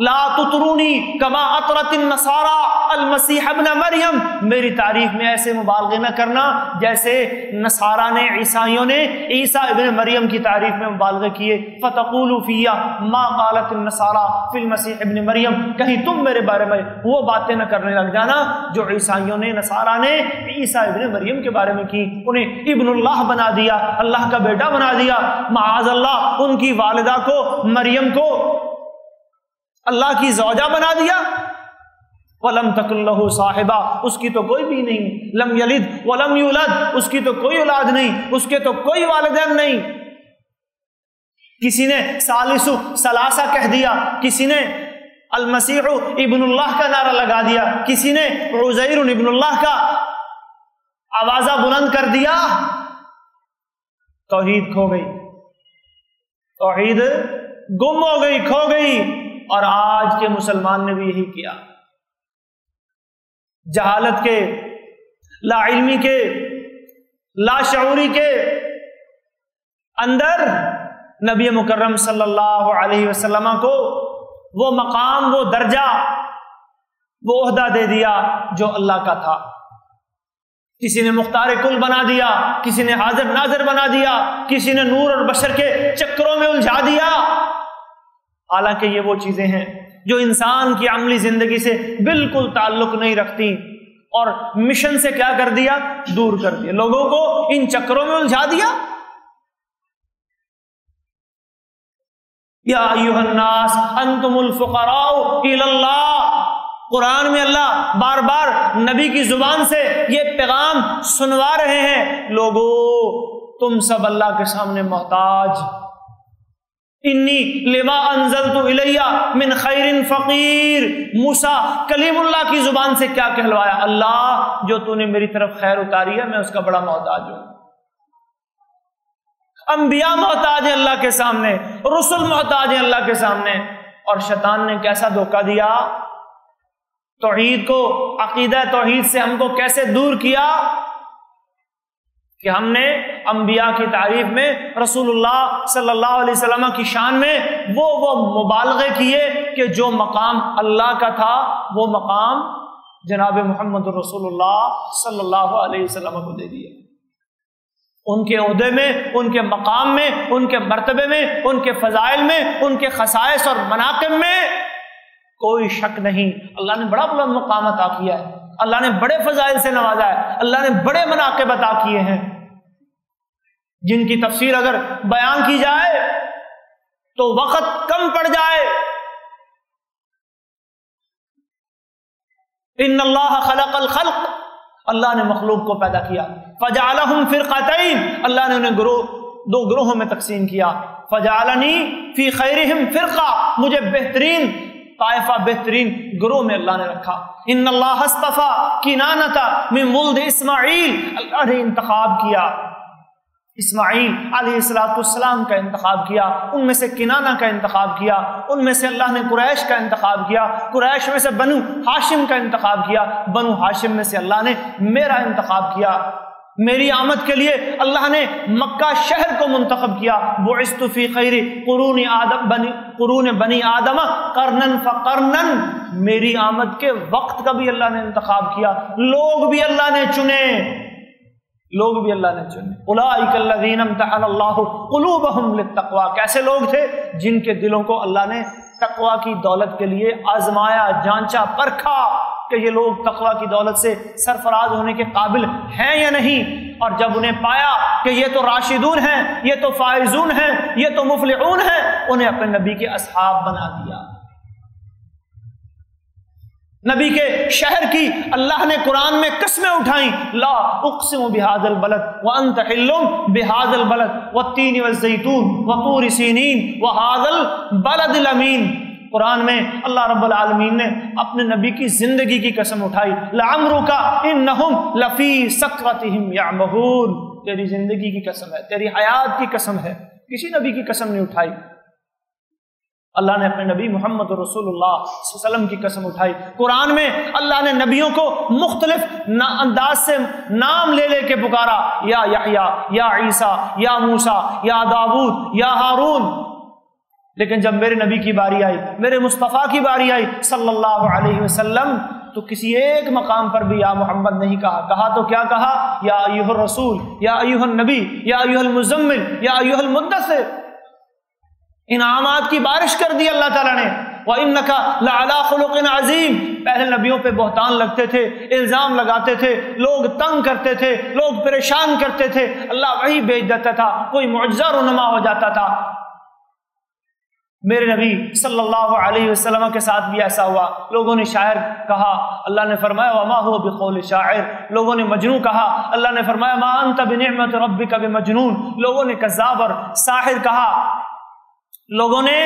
A: لا تطرونی کما اطرت النصارى المسیح ابن مریم، میری تعریف میں ایسے مبالغے نہ کرنا جیسے نصارہ نے، عیسائیوں نے عیسیٰ ابن مریم کی تعریف میں مبالغے کیے۔ فتقولوا فی ما قالت النصارى فی المسیح ابن مریم، کہیں تم میرے بارے میں وہ باتیں نہ کرنے لگ جانا جو عیسائیوں نے، نصارہ نے عیسیٰ ابن مریم کے بارے میں کی، انہیں ابن اللہ بنا دیا، اللہ کا بیٹا بنا دیا۔ معاذ اللہ، ان کی والدہ کو، مریم کو اللہ کی زوجہ بنا دیا۔ وَلَمْ تَكُنْ لَهُ صَاحِبَةٌ، اس کی تو کوئی بھی نہیں۔ لم یلد ولم یولد، اس کی تو کوئی اولاد نہیں، اس کے تو کوئی والدین نہیں۔ کسی نے ثالث ثلاثہ کہہ دیا، کسی نے المسیح ابن اللہ کا نعرہ لگا دیا، کسی نے عزیر ابن اللہ کا آوازہ بلند کر دیا۔ توحید کھو گئی، توحید گم ہو گئی، کھو گئی۔ اور آج کے مسلمان نے بھی یہی کیا، جہالت کے، لا علمی کے، لا شعوری کے اندر نبی مکرم صلی اللہ علیہ وسلم کو وہ مقام، وہ درجہ، وہ عہدہ دے دیا جو اللہ کا تھا۔ کسی نے مختار کل بنا دیا، کسی نے حاضر ناظر بنا دیا، کسی نے نور اور بشر کے چکروں میں الجھا دیا۔ حالانکہ یہ وہ چیزیں ہیں جو انسان کی عملی زندگی سے بالکل تعلق نہیں رکھتی، اور مشن سے کیا کر دیا؟ دور کر دیا، لوگوں کو ان چکروں میں الجھا دیا۔ یا ایھا الناس انتم الفقراء الی اللہ، قرآن میں اللہ بار بار نبی کی زبان سے یہ پیغام سنوا رہے ہیں، لوگوں تم سب اللہ کے سامنے محتاج۔ انی لما انزلت الی من خیر فقیر، موسیٰ کلیم اللہ کی زبان سے کیا کہلوایا؟ اللہ جو تو نے میری طرف خیر اتاری ہے میں اس کا بڑا محتاج ہوں۔ انبیاء محتاج ہیں اللہ کے سامنے، رسل محتاج ہیں اللہ کے سامنے۔ اور شیطان نے کیسا دھوکہ دیا، توحید کو، عقیدہ توحید سے ہم کو کیسے دور کیا کہ ہم نے انبیاء کی تعریف میں، رسول اللہ صلی اللہ علیہ وسلم کی شان میں وہ مبالغے کیے کہ جو مقام اللہ کا تھا وہ مقام جناب محمد رسول اللہ صلی اللہ علیہ وسلم کو دے دیا۔ ان کے عہدے میں، ان کے مقام میں، ان کے مرتبے میں، ان کے فضائل میں، ان کے خصائص اور مناقب میں کوئی شک نہیں۔ اللہ نے بڑا بلند مقام عطا کیا ہے، اللہ نے بڑے فضائل سے نوازا ہے، اللہ نے بڑے مناقب عطا کیے ہیں جن کی تفسیر اگر بیان کی جائے تو وقت کم پڑ جائے۔ ان اللہ خلق الخلق، اللہ نے مخلوق کو پیدا کیا، فجعلہم فرقتین، اللہ نے انہیں دو گروہوں میں تقسیم کیا، فجعلنی فی خیرہم فرقہ، مجھے بہترین طائفہ، بہترین گروہ میں اللہ نے رکھا۔ ان اللہ اصطفیٰ کنانۃ من ولد اسماعیل، اللہ نے انتخاب کیا، اسماعیل علیہ السلام کا انتخاب کیا، ان میں سے کنانہ کا انتخاب کیا، ان میں سے اللہ نے قریش کا انتخاب کیا، قریش میں سے بنو ہاشم کا انتخاب کیا، بنو ہاشم میں سے اللہ نے میرا انتخاب کیا۔ میری آمد کے لیے اللہ نے مکہ شہر کو منتخب کیا، بعثت فی خیر قرون بنی آدم قرنن فقرنن، میری آمد کے وقت کا بھی اللہ نے انتخاب کیا، لوگ بھی اللہ نے چنے، لوگ بھی اللہ نے چنے۔ اولئک الذین امتحن اللہ قلوبہم للتقوی، کیسے لوگ تھے؟ جن کے دلوں کو اللہ نے تقوی کی دولت کے لیے آزمایا، جانچا، پرکھا کہ یہ لوگ تقوی کی دولت سے سرفراز ہونے کے قابل ہیں یا نہیں، اور جب انہیں پایا کہ یہ تو راشدون ہیں، یہ تو فائزون ہیں، یہ تو مفلحون ہیں، انہیں اپنے نبی کے اصحاب بنا دیا۔ نبی کے شہر کی اللہ نے قرآن میں قسمیں اٹھائیں، لا اقسم بہذا البلد وانت حل بہذا البلد والتین والزیتون وطور سینین وہذا البلد الامین۔ قرآن میں اللہ رب العالمین نے اپنے نبی کی زندگی کی قسم اٹھائی، لعمرک انہم لفی سکرتہم یعمہون، تیری زندگی کی قسم ہے، تیری حیات کی قسم ہے، کسی نبی کی قسم نہیں اٹھائی۔ اللہ نے اپنے نبی محمد رسول اللہ صلی اللہ علیہ وسلم کی قسم اٹھائی۔ قرآن میں اللہ نے نبیوں کو مختلف انداز سے نام لے لے کے پکارا، یا یحییٰ، یا عیسیٰ، یا موسیٰ، یا داؤد، یا ہارون۔ لیکن جب میرے نبی کی باری آئی، میرے مصطفیٰ کی باری آئی صلی اللہ علیہ وسلم، تو کسی ایک مقام پر بھی یا محمد نہیں کہا تو کیا کہا؟ یا ایھا الرسول، یا ایھا النبی، یا ایھا المزمل، یا ایھا المدثر۔ انعامات کی بارش کر دی اللہ تعالیٰ نے۔ وَإِنَّكَ لَعَلَىٰ خُلُقٍ عَظِيمٍ۔ پہلے نبیوں پہ بہتان لگتے تھے، الزام لگاتے تھے، لوگ تنگ کرتے تھے، لوگ پریشان کرتے تھے، اللہ وحی بھیج دیتا تھا، کوئی معجزہ رونما ہو جاتا تھا۔ میرے نبی صلی اللہ علیہ وسلم کے ساتھ بھی ایسا ہوا۔ لوگوں نے شاعر کہا، اللہ نے فرمایا وما هو بقول شاعر۔ لوگوں نے مجنون کہا، اللہ نے فرمایا ما انت بنعمت ربک بمجنون۔ لوگوں نے کذاب اور ساحر کہا، لوگوں نے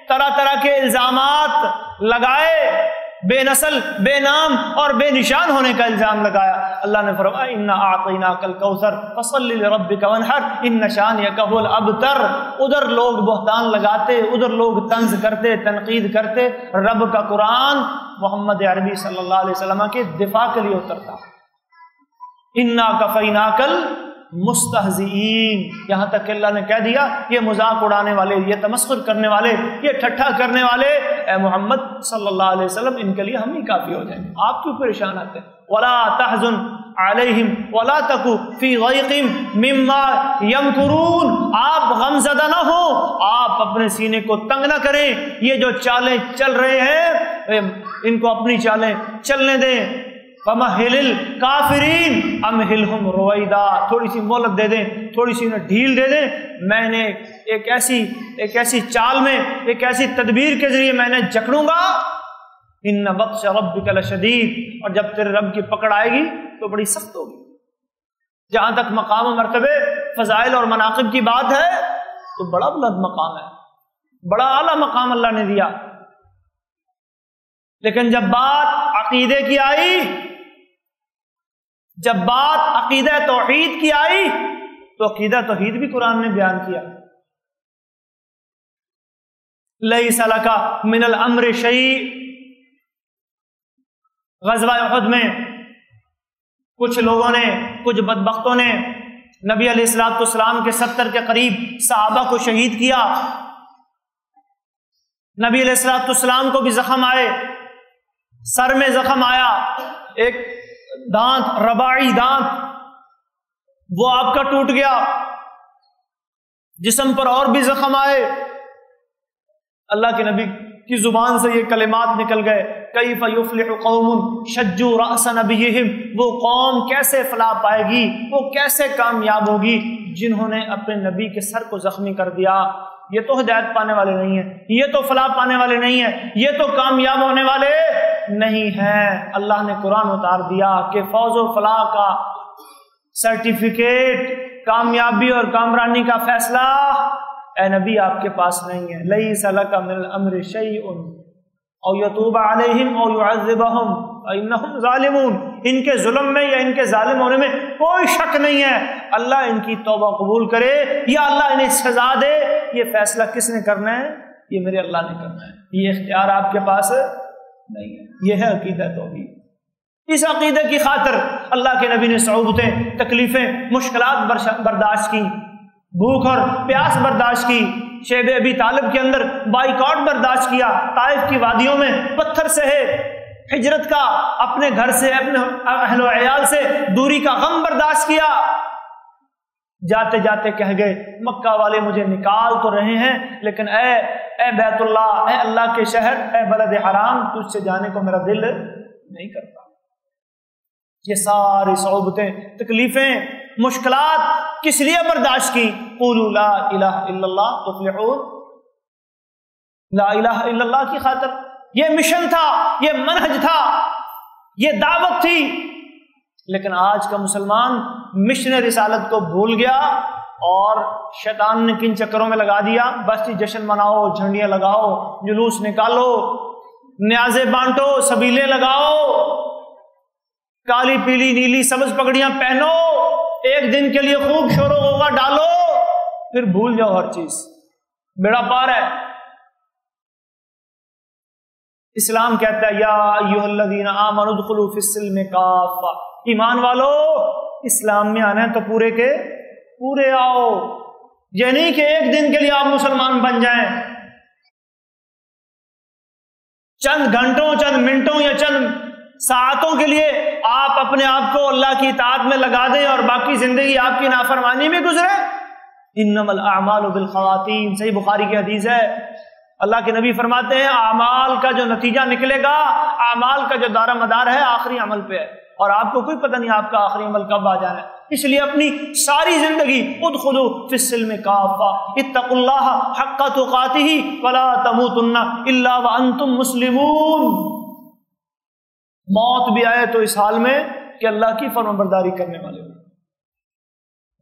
A: طرح طرح کے الزامات لگائے، بے نسل، بے نام اور بے نشان ہونے کا الزام لگایا۔ اللہ نے فرمایا انا اعطیناک الکوثر فصل لربک وانحر ان شانئک هو الابتر۔ ادھر لوگ بہتان لگاتے، ادھر لوگ طنز کرتے، تنقید کرتے، رب کا قرآن محمد عربی صلی اللہ علیہ وسلم کے دفاع کے لیے اترتا۔ انا کفیناک مستہزئین، یہاں تک کہ اللہ نے کہہ دیا یہ مذاق اڑانے والے، یہ تمسخر کرنے والے، یہ ٹھٹھا کرنے والے، اے محمد صلی اللہ علیہ وسلم ان کے لیے ہم ہی کافی ہو جائیں گے، آپ کیوں پریشان آتے ہیں؟ وَلَا تَحْزُنْ عَلَيْهِمْ وَلَا تَكُ فِي ضَيْقٍ مِّمَّا يَمْكُرُونَ۔ آپ غم زدہ نہ ہو، آپ اپنے سینے کو تنگ نہ کریں، یہ جو چالیں چل رہے ہیں ان کو اپنی چالیں چلنے دیں۔ فَمَهِّلِ الْكَافِرِينَ أَمْهِلْهُمْ رُوَيْدًا، تھوڑی سی مہلت دے دیں، تھوڑی سی انہیں ڈھیل دے دیں، میں نے ایک ایسی چال میں، ایک ایسی تدبیر کے ذریعے میں نے جکڑوں گا۔ إِنَّ بَطْشَ رَبِّكَ لَشَدِيدٌ، اور جب تیرے رب کی پکڑ آئے گی تو بڑی سخت ہوگی۔ جہاں تک مقام و مرتبے، فضائل اور مناقب کی بات ہے تو بڑا بلند مقام ہے، بڑا اعلیٰ مقام اللہ نے دیا۔ لیکن جب بات عقیدے کی آئی، جب بات عقیدہ توحید کی آئی تو عقیدہ توحید بھی قرآن نے بیان کیا۔ لیس لک من الامر شیء۔ غزوہ احد میں کچھ لوگوں نے، کچھ بدبختوں نے نبی علیہ الصلوۃ والسلام کے 70 کے قریب صحابہ کو شہید کیا۔ نبی علیہ الصلوۃ والسلام کو بھی زخم آئے، سر میں زخم آیا، ایک دانت، رباعی دانت وہ آپ کا ٹوٹ گیا، جسم پر اور بھی زخم آئے۔ اللہ کے نبی کی زبان سے یہ کلمات نکل گئے، کیف یفلح قوم شجوا رأس نبیہم، وہ قوم کیسے فلاح پائے گی، وہ کیسے کامیاب ہوگی جنہوں نے اپنے نبی کے سر کو زخمی کر دیا۔ یہ تو ہدایت پانے والے نہیں ہیں، یہ تو فلاح پانے والے نہیں ہیں، یہ تو کامیاب ہونے والے نہیں ہیں۔ اللہ نے قرآن اتار دیا کہ فوز و فلاح کا سرٹیفکیٹ، کامیابی اور کامرانی کا فیصلہ اے نبی آپ کے پاس نہیں ہے۔ لیس لک من الامر شیء او یتوب علیہم او یعذبہم انہم ظالمون۔ ان کے ظلم میں یا ان کے ظالم ہونے میں کوئی شک نہیں ہے، اللہ ان کی توبہ قبول کرے یا اللہ انہیں سزا دے، یہ فیصلہ کس نے کرنا ہے؟ یہ میرے اللہ نے کرنا ہے، یہ اختیار آپ کے پاس نہیں ہے۔ یہ ہے عقیدہ توحید۔ اس عقیدے کی خاطر اللہ کے نبی نے صعوبتیں، تکلیفیں، مشکلات برداشت کی، بھوک اور پیاس برداشت کی، شیب ابی طالب کے اندر بائیکاٹ برداشت کیا، طائف کی وادیوں میں پتھر سہے، ہجرت کا، اپنے گھر سے، اپنے اہل و عیال سے دوری کا غم برداشت کیا۔ جاتے جاتے کہہ گئے مکہ والے مجھے نکال تو رہے ہیں، لیکن اے بیت اللہ، اے اللہ کے شہر، اے بلد حرام، تجھ سے جانے کو میرا دل نہیں کرتا۔ یہ ساری صعوبتیں، تکلیفیں، مشکلات کس لیے برداشت کی؟ قولوا لا الہ الا اللہ تفلحون، لا الہ الا اللہ کی خاطر۔ یہ مشن تھا، یہ منہج تھا، یہ دعوت تھی۔ لیکن آج کا مسلمان مشن رسالت کو بھول گیا اور شیطان نے کن چکروں میں لگا دیا، بس جشن مناؤ، جھنڈیاں لگاؤ، جلوس نکالو، نیازیں بانٹو، سبیلے لگاؤ، کالی پیلی نیلی سبز پگڑیاں پہنو، ایک دن کے لیے خوب شور و غوغا ڈالو، پھر بھول جاؤ ہر چیز، بیڑا پار ہے۔ اسلام کہتا ہے یا ایھا الذین آمنوا ادخلوا فی السلم کافہ، ایمان والو اسلام میں آنا ہے تو پورے کے پورے آؤ. یہ نہیں کہ ایک دن کے لیے آپ مسلمان بن جائیں، چند گھنٹوں، چند منٹوں یا چند ساعتوں کے لیے آپ اپنے آپ کو اللہ کی اطاعت میں لگا دیں اور باقی زندگی آپ کی نافرمانی میں گزرے. انما الاعمال بالخواتیم، صحیح بخاری کی حدیث ہے. اللہ کے نبی فرماتے ہیں اعمال کا جو نتیجہ نکلے گا، اعمال کا جو دار مدار ہے آخری عمل پہ ہے، اور آپ کو کوئی پتہ نہیں آپ کا آخری عمل کب آ جانا ہے. اس لیے اپنی ساری زندگی ادخلوا فی السلم کافہ، اتقوا اللہ حق تقاتہ ولا تموتن الا وانتم مسلمون. موت بھی آئے تو اس حال میں کہ اللہ کی فرمانبرداری کرنے والے ہو.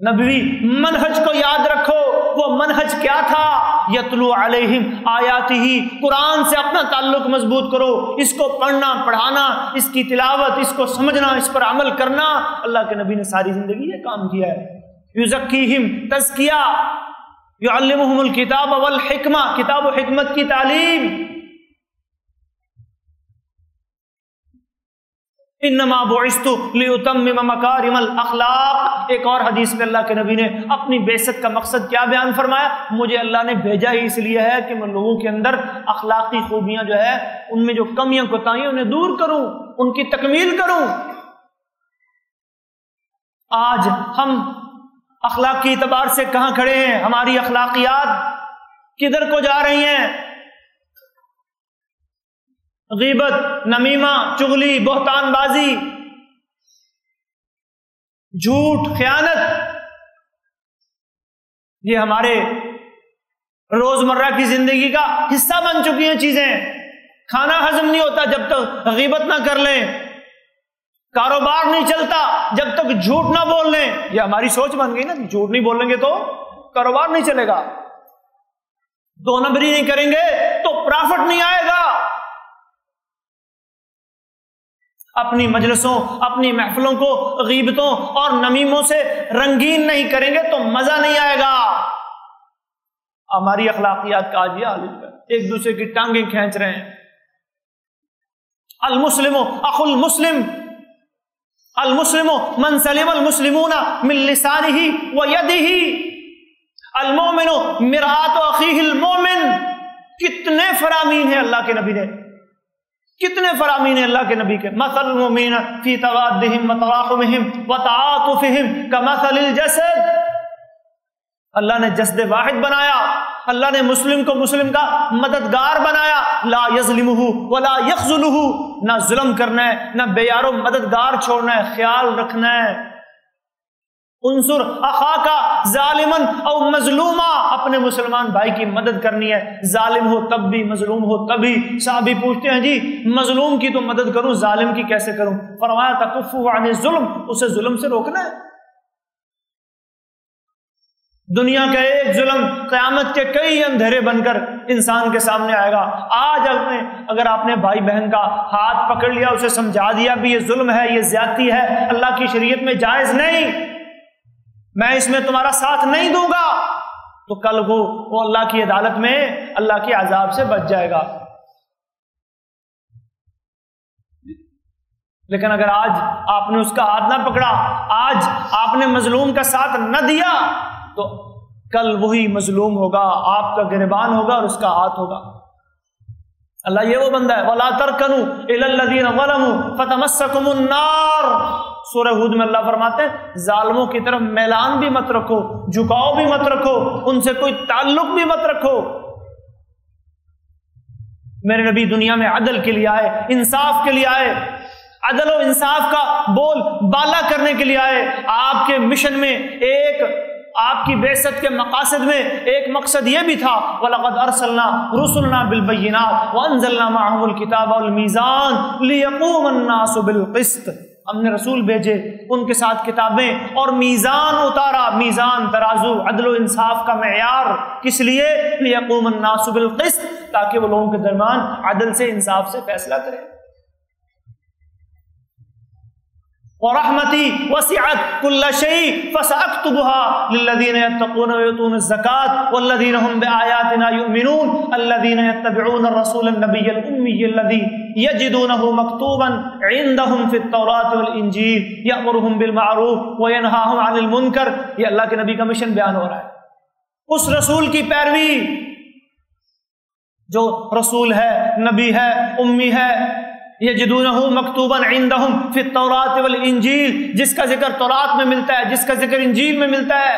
A: نبوی منہج کو یاد رکھو. وہ منہج کیا تھا؟ یتلو علیہم آیاتہ، قرآن سے اپنا تعلق مضبوط کرو، اس کو پڑھنا پڑھانا، اس کی تلاوت، اس کو سمجھنا، اس پر عمل کرنا. اللہ کے نبی نے ساری زندگی یہ کام کیا ہے. یزکیہم، تزکیہ، یعلمہم الکتاب والحکمہ، کتاب و حکمت کی تعلیم. انما بعثت لاتمم مکارم الاخلاق. ایک اور حدیث میں اللہ کے نبی نے اپنی بعثت کا مقصد کیا بیان فرمایا؟ مجھے اللہ نے بھیجا ہی اس لیے ہے کہ میں لوگوں کے اندر اخلاقی خوبیاں جو ہے ان میں جو کمیاں کوتاہیاں انہیں دور کروں، ان کی تکمیل کروں. آج ہم اخلاقی اعتبار سے کہاں کھڑے ہیں؟ ہماری اخلاقیات کدھر کو جا رہی ہیں؟ غیبت، نمیمہ، چغلی، بہتان بازی، جھوٹ، خیانت، یہ ہمارے روزمرہ کی زندگی کا حصہ بن چکی ہیں چیزیں. کھانا ہضم نہیں ہوتا جب تک غیبت نہ کر لیں، کاروبار نہیں چلتا جب تک جھوٹ نہ بول لیں. یہ ہماری سوچ بن گئی نا، جھوٹ نہیں بولیں گے تو کاروبار نہیں چلے گا، دو نمبری نہیں کریں گے تو پرافٹ نہیں آئے گا. اپنی مجلسوں، اپنی محفلوں کو غیبتوں اور نمیموں سے رنگین نہیں کریں گے تو مزہ نہیں آئے گا. ہماری اخلاقیات کا آج یہ حال ہے، ایک دوسرے کی ٹانگیں کھینچ رہے ہیں. المسلم اخو المسلم، المسلم من سلم المسلمون من لسانه ويده، المؤمن مرآت اخیہ المؤمن. کتنے فرامین ہیں اللہ کے نبی نے، کتنے فرامین ہیں اللہ کے نبی کے. مثل المؤمنین فی توادہم وتراحمہم وتعاطفہم کمثل الجسد. اللہ نے جسد واحد بنایا، اللہ نے مسلم کو مسلم کا مددگار بنایا. لا یظلمہ ولا یخذلہ، نہ ظلم کرنا ہے، نہ بے یارو مددگار چھوڑنا ہے، خیال رکھنا ہے. انصر اخاکا ظالما او مظلوما، اپنے مسلمان بھائی کی مدد کرنی ہے، ظالم ہو تب بھی، مظلوم ہو تبھی. صحابی پوچھتے ہیں جی مظلوم کی تو مدد کروں، ظالم کی کیسے کروں؟ فرمایا تکفو عن الظلم، اسے ظلم سے روکنا ہے. دنیا کا ایک ظلم قیامت کے کئی اندھیرے بن کر انسان کے سامنے آئے گا. آج اگر آپ نے بھائی بہن کا ہاتھ پکڑ لیا، اسے سمجھا دیا بھی یہ ظلم ہے، یہ زیادتی ہے، اللہ کی شریعت میں جائز نہیں، میں اس میں تمہارا ساتھ نہیں دوں گا، تو کل وہ اللہ کی عدالت میں اللہ کے عذاب سے بچ جائے گا. لیکن اگر آج آپ نے اس کا ہاتھ نہ پکڑا، آج آپ نے مظلوم کا ساتھ نہ دیا، تو کل وہی مظلوم ہوگا، آپ کا گریبان ہوگا اور اس کا ہاتھ ہوگا. اللہ یہ وہ بندہ ہے وَلَا تَرْكَنُوا إِلَى الَّذِينَ ظَلَمُوا فَتَمَسَّكُمُ النَّارُ. سورہ ہود میں اللہ فرماتے ہیں ظالموں کی طرف میلان بھی مت رکھو، جھکاؤ بھی مت رکھو، ان سے کوئی تعلق بھی مت رکھو. میرے نبی دنیا میں عدل کے لیے آئے، انصاف کے لیے آئے، عدل و انصاف کا بول بالا کرنے کے لیے آئے. آپ کے مشن میں آپ کی بعثت کے مقاصد میں ایک مقصد یہ بھی تھا وَلَقَدْ أَرْسَلْنَا رُسُلَنَا بِالْبَيِّنَاتِ وَأَنزَلْنَا مَعَهُمُ الْكِتَابَ وَالْمِيزَانَ لِيَقُومَ النَّاسُ بِالْقِسْطِ. ہم نے رسول بھیجے، ان کے ساتھ کتابیں اور میزان اتارا، میزان ترازو، عدل و انصاف کا معیار. کس لیے؟ لِيَقُومَ النَّاسُ بِالْقِسْطِ، تاکہ وہ لوگوں کے درمیان عدل سے، انصاف سے فیصلہ کریں. وَرَحْمَتِي وَسِعَتْ كُلَّ شَيْءٍ فَسَأَكْتُبُهَا لِلَّذِينَ يَتَّقُونَ وَيُؤْتُونَ الزَّكَاةَ وَالَّذِينَ هُمْ بِآيَاتِنَا يُؤْمِنُونَ الَّذِينَ يَتَّبِعُونَ الرَّسُولَ النَّبِيَّ الْأُمِّيَّ الَّذِي يَجِدُونَهُ مَكْتُوبًا عِندَهُمْ فِي التَّوْرَاةِ وَالْإِنْجِيلِ يَأْمُرُهُم بِالْمَعْرُوفِ وَيَنْهَاهُمْ عَنِ الْمُنكَرِ. یہ اللہ کے نبی کا مشن بیان ہو رہا ہے. اس رسول کی پیروی جو رسول ہے، نبی ہے، امی ہے. یجدونہ مکتوبا عندہم فی التوراۃ والانجیل، جس کا ذکر تورات میں ملتا ہے، جس کا ذکر انجیل میں ملتا ہے.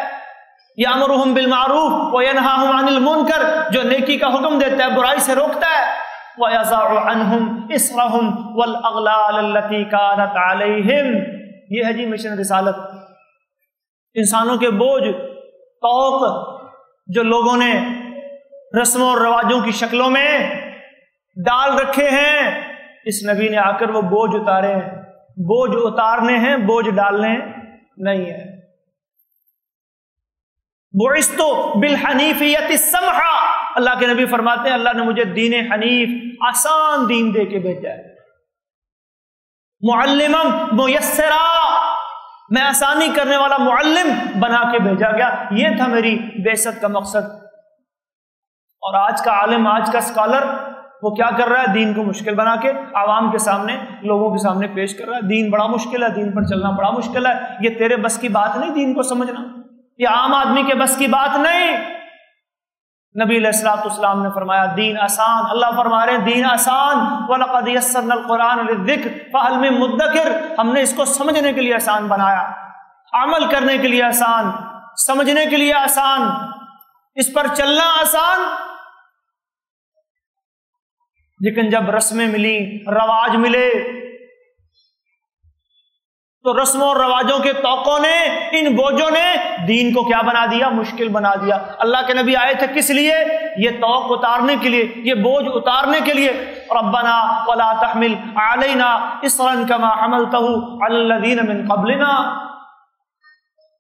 A: یامرہم بالمعروف وینہاہم عن المنکر، جو نیکی کا حکم دیتا ہے، برائی سے روکتا ہے. ویضع عنہم اسرہم والاغلال التی کانت علیہم. یہ ہے جی مشن رسالت. انسانوں کے بوجھ، طوق جو لوگوں نے رسموں اور رواجوں کی شکلوں میں ڈال رکھے ہیں، اس نبی نے آ کر وہ بوجھ اتارے ہیں. بوجھ اتارنے ہیں، بوجھ ڈالنے نہیں ہے. بعثت بالحنیفیت السمحہ، اللہ کے نبی فرماتے ہیں اللہ نے مجھے دین حنیف، آسان دین دے کے بھیجا ہے. معلما میسرا، میں آسانی کرنے والا معلم بنا کے بھیجا گیا. یہ تھا میری بعثت کا مقصد. اور آج کا عالم، آج کا اسکالر، وہ کیا کر رہا ہے؟ دین کو مشکل بنا کے عوام کے سامنے، لوگوں کے سامنے پیش کر رہا ہے. دین بڑا مشکل ہے، دین پر چلنا بڑا مشکل ہے. یہ تیرے بس کی بات نہیں دین کو سمجھنا، یہ عام آدمی کے بس کی بات نہیں. نبی علیہ الصلوۃ والسلام نے فرمایا دین آسان. اللہ فرما رہے ہیں دین آسان. وَلَقَدْ يَسَّرْنَا الْقُرْآنَ لِلذِّكْرِ فَهَلْ مِن مُدَّكِرٍ. ہم نے اس کو سمجھنے کے لیے آسان بنایا، عمل کرنے کے لیے آسان، سمجھنے کے لیے آسان، اس پر چلنا آسان. لیکن جب رسمیں ملی، رواج ملے، تو رسموں اور رواجوں کے توقوں نے، ان بوجھوں نے دین کو کیا بنا دیا؟ مشکل بنا دیا. اللہ کے نبی آئے تھے کس لیے؟ یہ توق اتارنے کے لیے، یہ بوجھ اتارنے کے لیے. ربنا ولا تحمل علینا اصرا کما حملتہ علی الذین من قبلنا.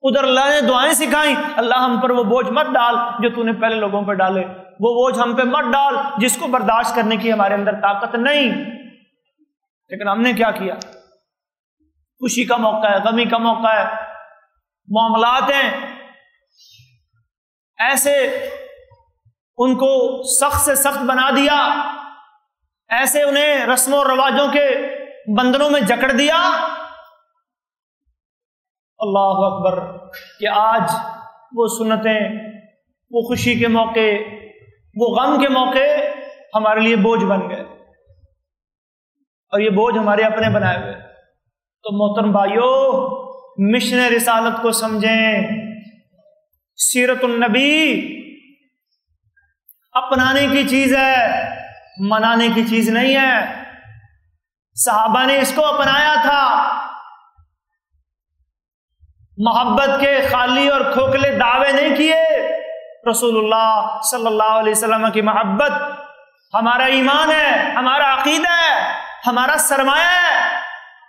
A: ادھر اللہ نے دعائیں سکھائیں، اللہ ہم پر وہ بوجھ مت ڈال جو تو نے پہلے لوگوں پر ڈالے. وہ بوجھ ہم پہ مت ڈال جس کو برداشت کرنے کی ہمارے اندر طاقت نہیں. لیکن ہم نے کیا کیا؟ خوشی کا موقع ہے، غمی کا موقع ہے، معاملات ہیں ایسے، ان کو سخت سے سخت بنا دیا، ایسے انہیں رسموں اور رواجوں کے بندنوں میں جکڑ دیا. اللہ اکبر کہ آج وہ سنتیں، وہ خوشی کے موقع، وہ غم کے موقع ہمارے لیے بوجھ بن گئے، اور یہ بوجھ ہمارے اپنے بنائے ہوئے. تو محترم بھائیو، مشن رسالت کو سمجھیں. سیرت النبی اپنانے کی چیز ہے، منانے کی چیز نہیں ہے. صحابہ نے اس کو اپنایا تھا. محبت کے خالی اور کھوکھلے دعوے نہیں کیے. رسول اللہ صلی اللہ علیہ وسلم کی محبت ہمارا ایمان ہے، ہمارا عقیدہ ہے، ہمارا سرمایہ ہے.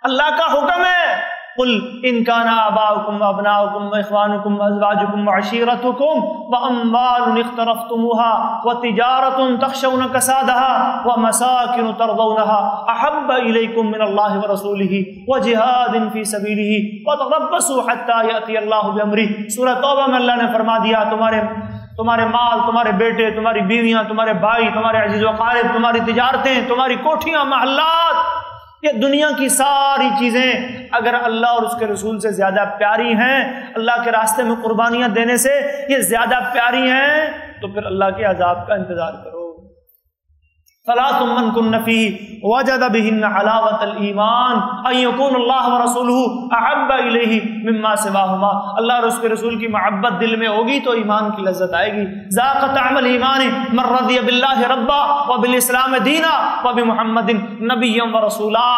A: اللہ کا حکم ہے قل ان کان آباؤکم وابناؤکم واخوانکم وازواجکم وعشیرتکم واموال اقترفتموها وتجارۃ تخشون کسادها ومساکن ترضونها احب الیکم من اللہ ورسولہ وجہاد فی سبیلہ وتربصوا حتی یأتی اللہ بامرہ. سورہ توبہ میں اللہ نے فرما دیا تمہارے مال، تمہارے بیٹے، تمہاری بیویاں، تمہارے بھائی، تمہارے عزیز و اقارب، تمہاری تجارتیں، تمہاری کوٹھیاں، محلات، یہ دنیا کی ساری چیزیں اگر اللہ اور اس کے رسول سے زیادہ پیاری ہیں، اللہ کے راستے میں قربانیاں دینے سے یہ زیادہ پیاری ہیں، تو پھر اللہ کے عذاب کا انتظار کرو. ثلاث من کن فیہ وجد بہن حلاوۃ الایمان ان یکون اللہ ورسولہ احب الیہ مما سواہما. اللہ اور اس کے رسول کی محبت دل میں ہوگی تو ایمان کی لذت آئے گی. ذاق طعم الایمان من رضی باللہ ربا وبالاسلام دینا وبمحمد نبیا ورسولا.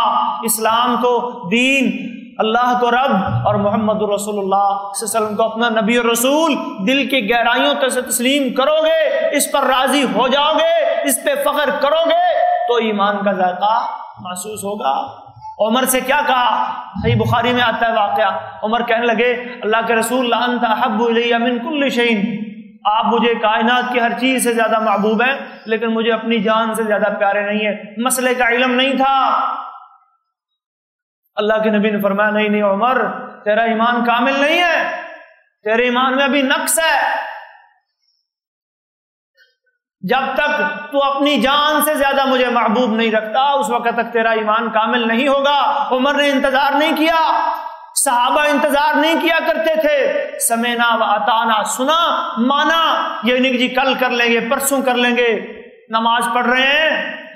A: اسلام کو دین، اللہ کو رب اور محمد رسول اللہ صلی اللہ علیہ وسلم کو اپنا نبی اور رسول دل کی گہرائیوں سے تسلیم کرو گے، اس پر راضی ہو جاؤ گے، اس پہ فخر کرو گے تو ایمان کا ذائقہ محسوس ہوگا. عمر سے کیا کہا؟ صحیح بخاری میں آتا ہے واقعہ. عمر کہنے لگے اللہ کے رسول انت احب الی من کل شیء، آپ مجھے کائنات کی ہر چیز سے زیادہ محبوب ہیں لیکن مجھے اپنی جان سے زیادہ پیارے نہیں ہیں. مسئلے کا علم نہیں تھا. اللہ کے نبی نے فرمایا نہیں نہیں عمر، تیرا ایمان کامل نہیں ہے، تیرے ایمان میں ابھی نقص ہے، جب تک تو اپنی جان سے زیادہ مجھے محبوب نہیں رکھتا اس وقت تک تیرا ایمان کامل نہیں ہوگا۔ عمر نے انتظار نہیں کیا، صحابہ انتظار نہیں کیا کرتے تھے، سمینا و اطانا، سنا مانا، یہ نہیں کہ جی کل کر لیں گے پرسوں کر لیں گے۔ نماز پڑھ رہے ہیں،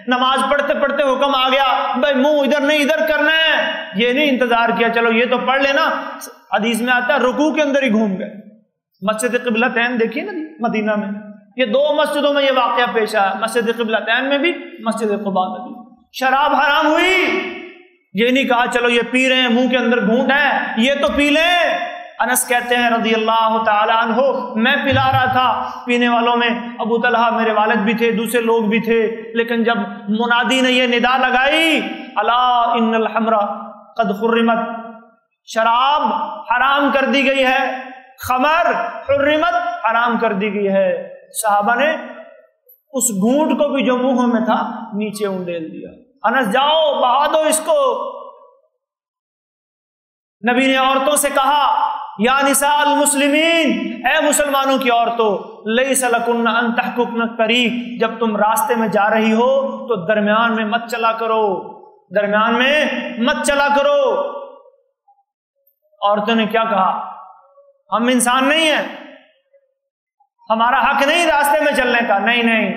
A: نماز پڑھتے پڑھتے حکم آ گیا بھائی منہ ادھر نہیں ادھر کرنا ہے، یہ نہیں انتظار کیا چلو یہ تو پڑھ لینا۔ حدیث میں آتا ہے رکوع کے اندر ہی گھوم گئے۔ مسجد قبلتین دیکھیے نا مدینہ میں، یہ دو مسجدوں میں یہ واقعہ پیش آیا، مسجد قبلتین میں بھی، مسجد قباء میں بھی۔ شراب حرام ہوئی، یہ نہیں کہا چلو یہ پی رہے ہیں منہ کے اندر گھونٹ ہے یہ تو پی لیں۔ انس کہتے ہیں رضی اللہ تعالی عنہ، میں پلا رہا تھا، پینے والوں میں ابو طلحہ میرے والد بھی تھے، دوسرے لوگ بھی تھے، لیکن جب منادی نے یہ ندا لگائی الا ان الخمر قد حرمت، شراب حرام کر دی گئی ہے، خمر حرمت حرام کر دی گئی ہے، صحابہ نے اس گھونٹ کو بھی جو منہ میں تھا نیچے انڈیل دیا۔ انس جاؤ بہا دو اس کو۔ نبی نے عورتوں سے کہا یا نساء المسلمین، اے مسلمانوں کی عورتوں، لیس لکن ان تحققن الطریق، جب تم راستے میں جا رہی ہو تو درمیان میں مت چلا کرو، درمیان میں مت چلا کرو۔ عورتوں نے کیا کہا؟ ہم انسان نہیں ہیں، ہمارا حق نہیں راستے میں چلنے کا۔ نہیں نہیں،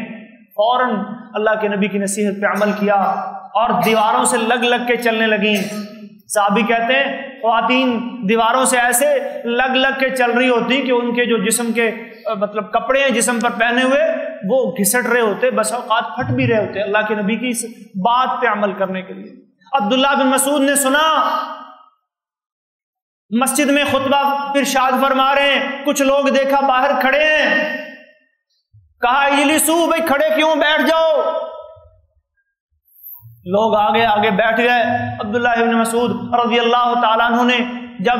A: فوراً اللہ کے نبی کی نصیحت پہ عمل کیا اور دیواروں سے لگ لگ کے چلنے لگیں۔ صحابی کہتے ہیں خواتین دیواروں سے ایسے لگ لگ کے چل رہی ہوتی کہ ان کے جو جسم کے مطلب کپڑے ہیں جسم پر پہنے ہوئے وہ گھسٹ رہے ہوتے، بس اوقات پھٹ بھی رہے ہوتے اللہ کے نبی کی اس بات پہ عمل کرنے کے لیے۔ عبداللہ بن مسعود نے سنا مسجد میں خطبہ ارشاد فرما رہے ہیں، کچھ لوگ دیکھا باہر کھڑے ہیں، کہا اجلسو، بھائی کھڑے کیوں، بیٹھ جاؤ۔ لوگ آگے آگے بیٹھ گئے۔ عبداللہ بن مسعود رضی اللہ تعالیٰ عنہ نے جب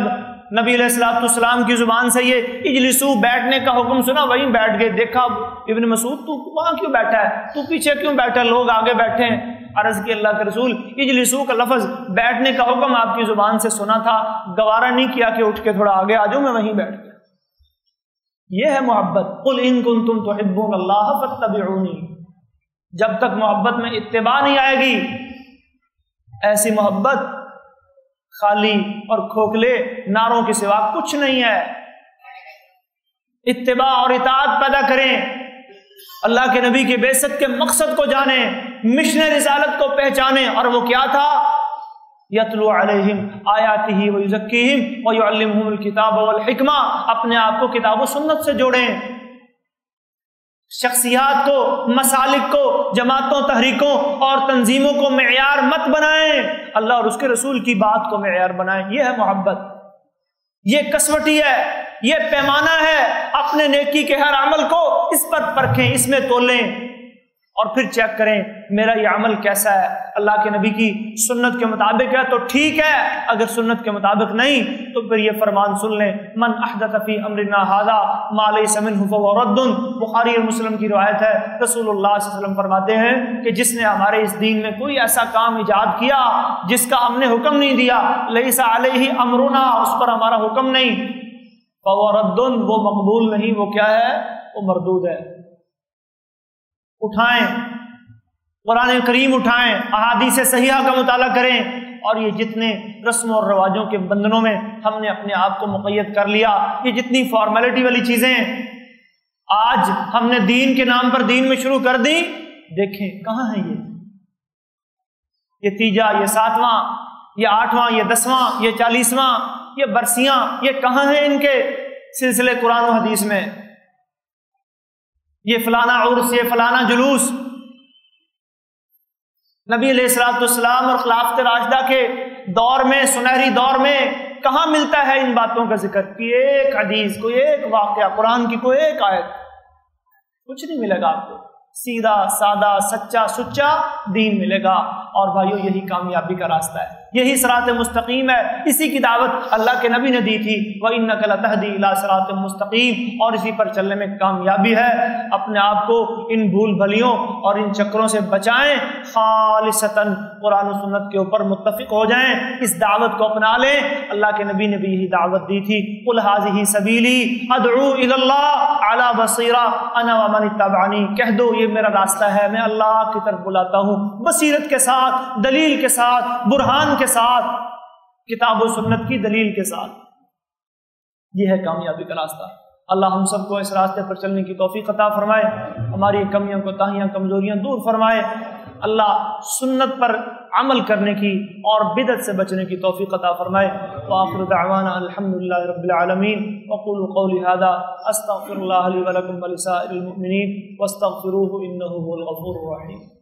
A: نبی علیہ الصلوۃ والسلام کی زبان سے یہ اجلسو بیٹھنے کا حکم سنا، وہیں بیٹھ گئے۔ دیکھا ابن مسعود تو وہاں کیوں بیٹھا ہے، تو پیچھے کیوں بیٹھا ہے، لوگ آگے بیٹھے ہیں۔ عرض کی اللہ کے رسول اجلسو کا لفظ بیٹھنے کا حکم آپ کی زبان سے سنا تھا، گوارا نہیں کیا کہ اٹھ کے تھوڑا آگے آ جاؤں، میں وہیں بیٹھ گیا۔ یہ ہے محبت۔ قل ان کنتم تحبون اللہ فاتبعونی۔ جب تک محبت میں اتباع نہیں آئے گی، ایسی محبت خالی اور کھوکھلے نعروں کے سوا کچھ نہیں ہے۔ اتباع اور اطاعت پیدا کریں، اللہ کے نبی کے بعثت کے مقصد کو جانیں، مشن رسالت کو پہچانیں، اور وہ کیا تھا؟ یتلو علیہم آیاتہ ویزکیہم ویعلمہم الکتاب والحکمہ۔ اپنے آپ کو کتاب و سنت سے جوڑیں، شخصیات کو، مسالک کو، جماعتوں، تحریکوں اور تنظیموں کو معیار مت بنائیں، اللہ اور اس کے رسول کی بات کو معیار بنائیں۔ یہ ہے محبت، یہ کسوٹی ہے، یہ پیمانہ ہے۔ اپنے نیکی کے ہر عمل کو اس پر پرکھیں، اس میں تولیں، اور پھر چیک کریں میرا یہ عمل کیسا ہے، اللہ کے نبی کی سنت کے مطابق ہے تو ٹھیک ہے، اگر سنت کے مطابق نہیں تو پھر یہ فرمان سن لیں، من احدث فی امرنا ھذا ما لیس منہ فہو رد۔ بخاری اور مسلم کی روایت ہے، رسول اللہ صلی اللہ علیہ وسلم فرماتے ہیں کہ جس نے ہمارے اس دین میں کوئی ایسا کام ایجاد کیا جس کا ہم نے حکم نہیں دیا، لیس علیہ امرنا، اس پر ہمارا حکم نہیں، فہو رد، وہ مقبول نہیں، وہ کیا ہے، وہ مردود ہے۔ اٹھائیں قرآن کریم، اٹھائیں احادیث صحیحہ کا مطالعہ کریں، اور یہ جتنے رسموں اور رواجوں کے بندھنوں میں ہم نے اپنے آپ کو مقید کر لیا، یہ جتنی فارمیلٹی والی چیزیں آج ہم نے دین کے نام پر دین میں شروع کر دی، دیکھیں کہاں ہے یہ تیجا، یہ ساتواں، یہ آٹھواں، یہ دسواں، یہ 40واں، یہ برسیاں، یہ کہاں ہیں ان کے سلسلے قرآن و حدیث میں؟ یہ فلانا عرس، یہ فلانا جلوس، نبی علیہ الصلوۃ والسلام اور خلافت راشدہ کے دور میں، سنہری دور میں کہاں ملتا ہے ان باتوں کا ذکر؟ کہ ایک حدیث، کوئی ایک واقعہ، قرآن کی کوئی ایک آیت، کچھ نہیں ملے گا آپ کو۔ سیدھا سادہ سچا سچا دین ملے گا، اور بھائیو یہی کامیابی کا راستہ ہے، یہی صراط مستقیم ہے، اسی کی دعوت اللہ کے نبی نے دی تھی، وَإِنَّكَ لَتَهْدِي إِلَىٰ صِرَاطٍ مُسْتَقِيمٍ، اور اسی پر چلنے میں کامیابی ہے۔ اپنے آپ کو ان بھول بھلیوں اور ان چکروں سے بچائیں، خالصتاً قرآن و سنت کے اوپر متفق ہو جائیں، اس دعوت کو اپنا لیں۔ اللہ کے نبی نے بھی یہی دعوت دی تھی، قُلْ هَٰذِهِ سَبِيلِي أَدْعُو إِلَى اللَّهِ عَلَىٰ بَصِيرَةٍ أَنَا وَمَنِ اتَّبَعَنِي، کہہ دو یہ میرا راستہ ہے، میں اللہ کی طرف بلاتا ہوں بصیرت کے ساتھ، دلیل کے ساتھ، برہان کے ساتھ، کتاب و سنت کی دلیل کے ساتھ۔ یہ ہے کامیابی کا راستہ۔ اللہ ہم سب کو اس راستے پر چلنے کی توفیق عطا فرمائے، ہماری کمیاں کوتاہیاں کمزوریاں دور فرمائے، اللہ سنت پر عمل کرنے کی اور بدعت سے بچنے کی توفیق عطا فرمائے۔ وآخر دعوانا الحمدللہ رب العالمین، وقولوا قولی ھذا استغفر اللہ لی ولکم ولسائر المؤمنین واستغفروہ انہ هو الغفور الرحیم۔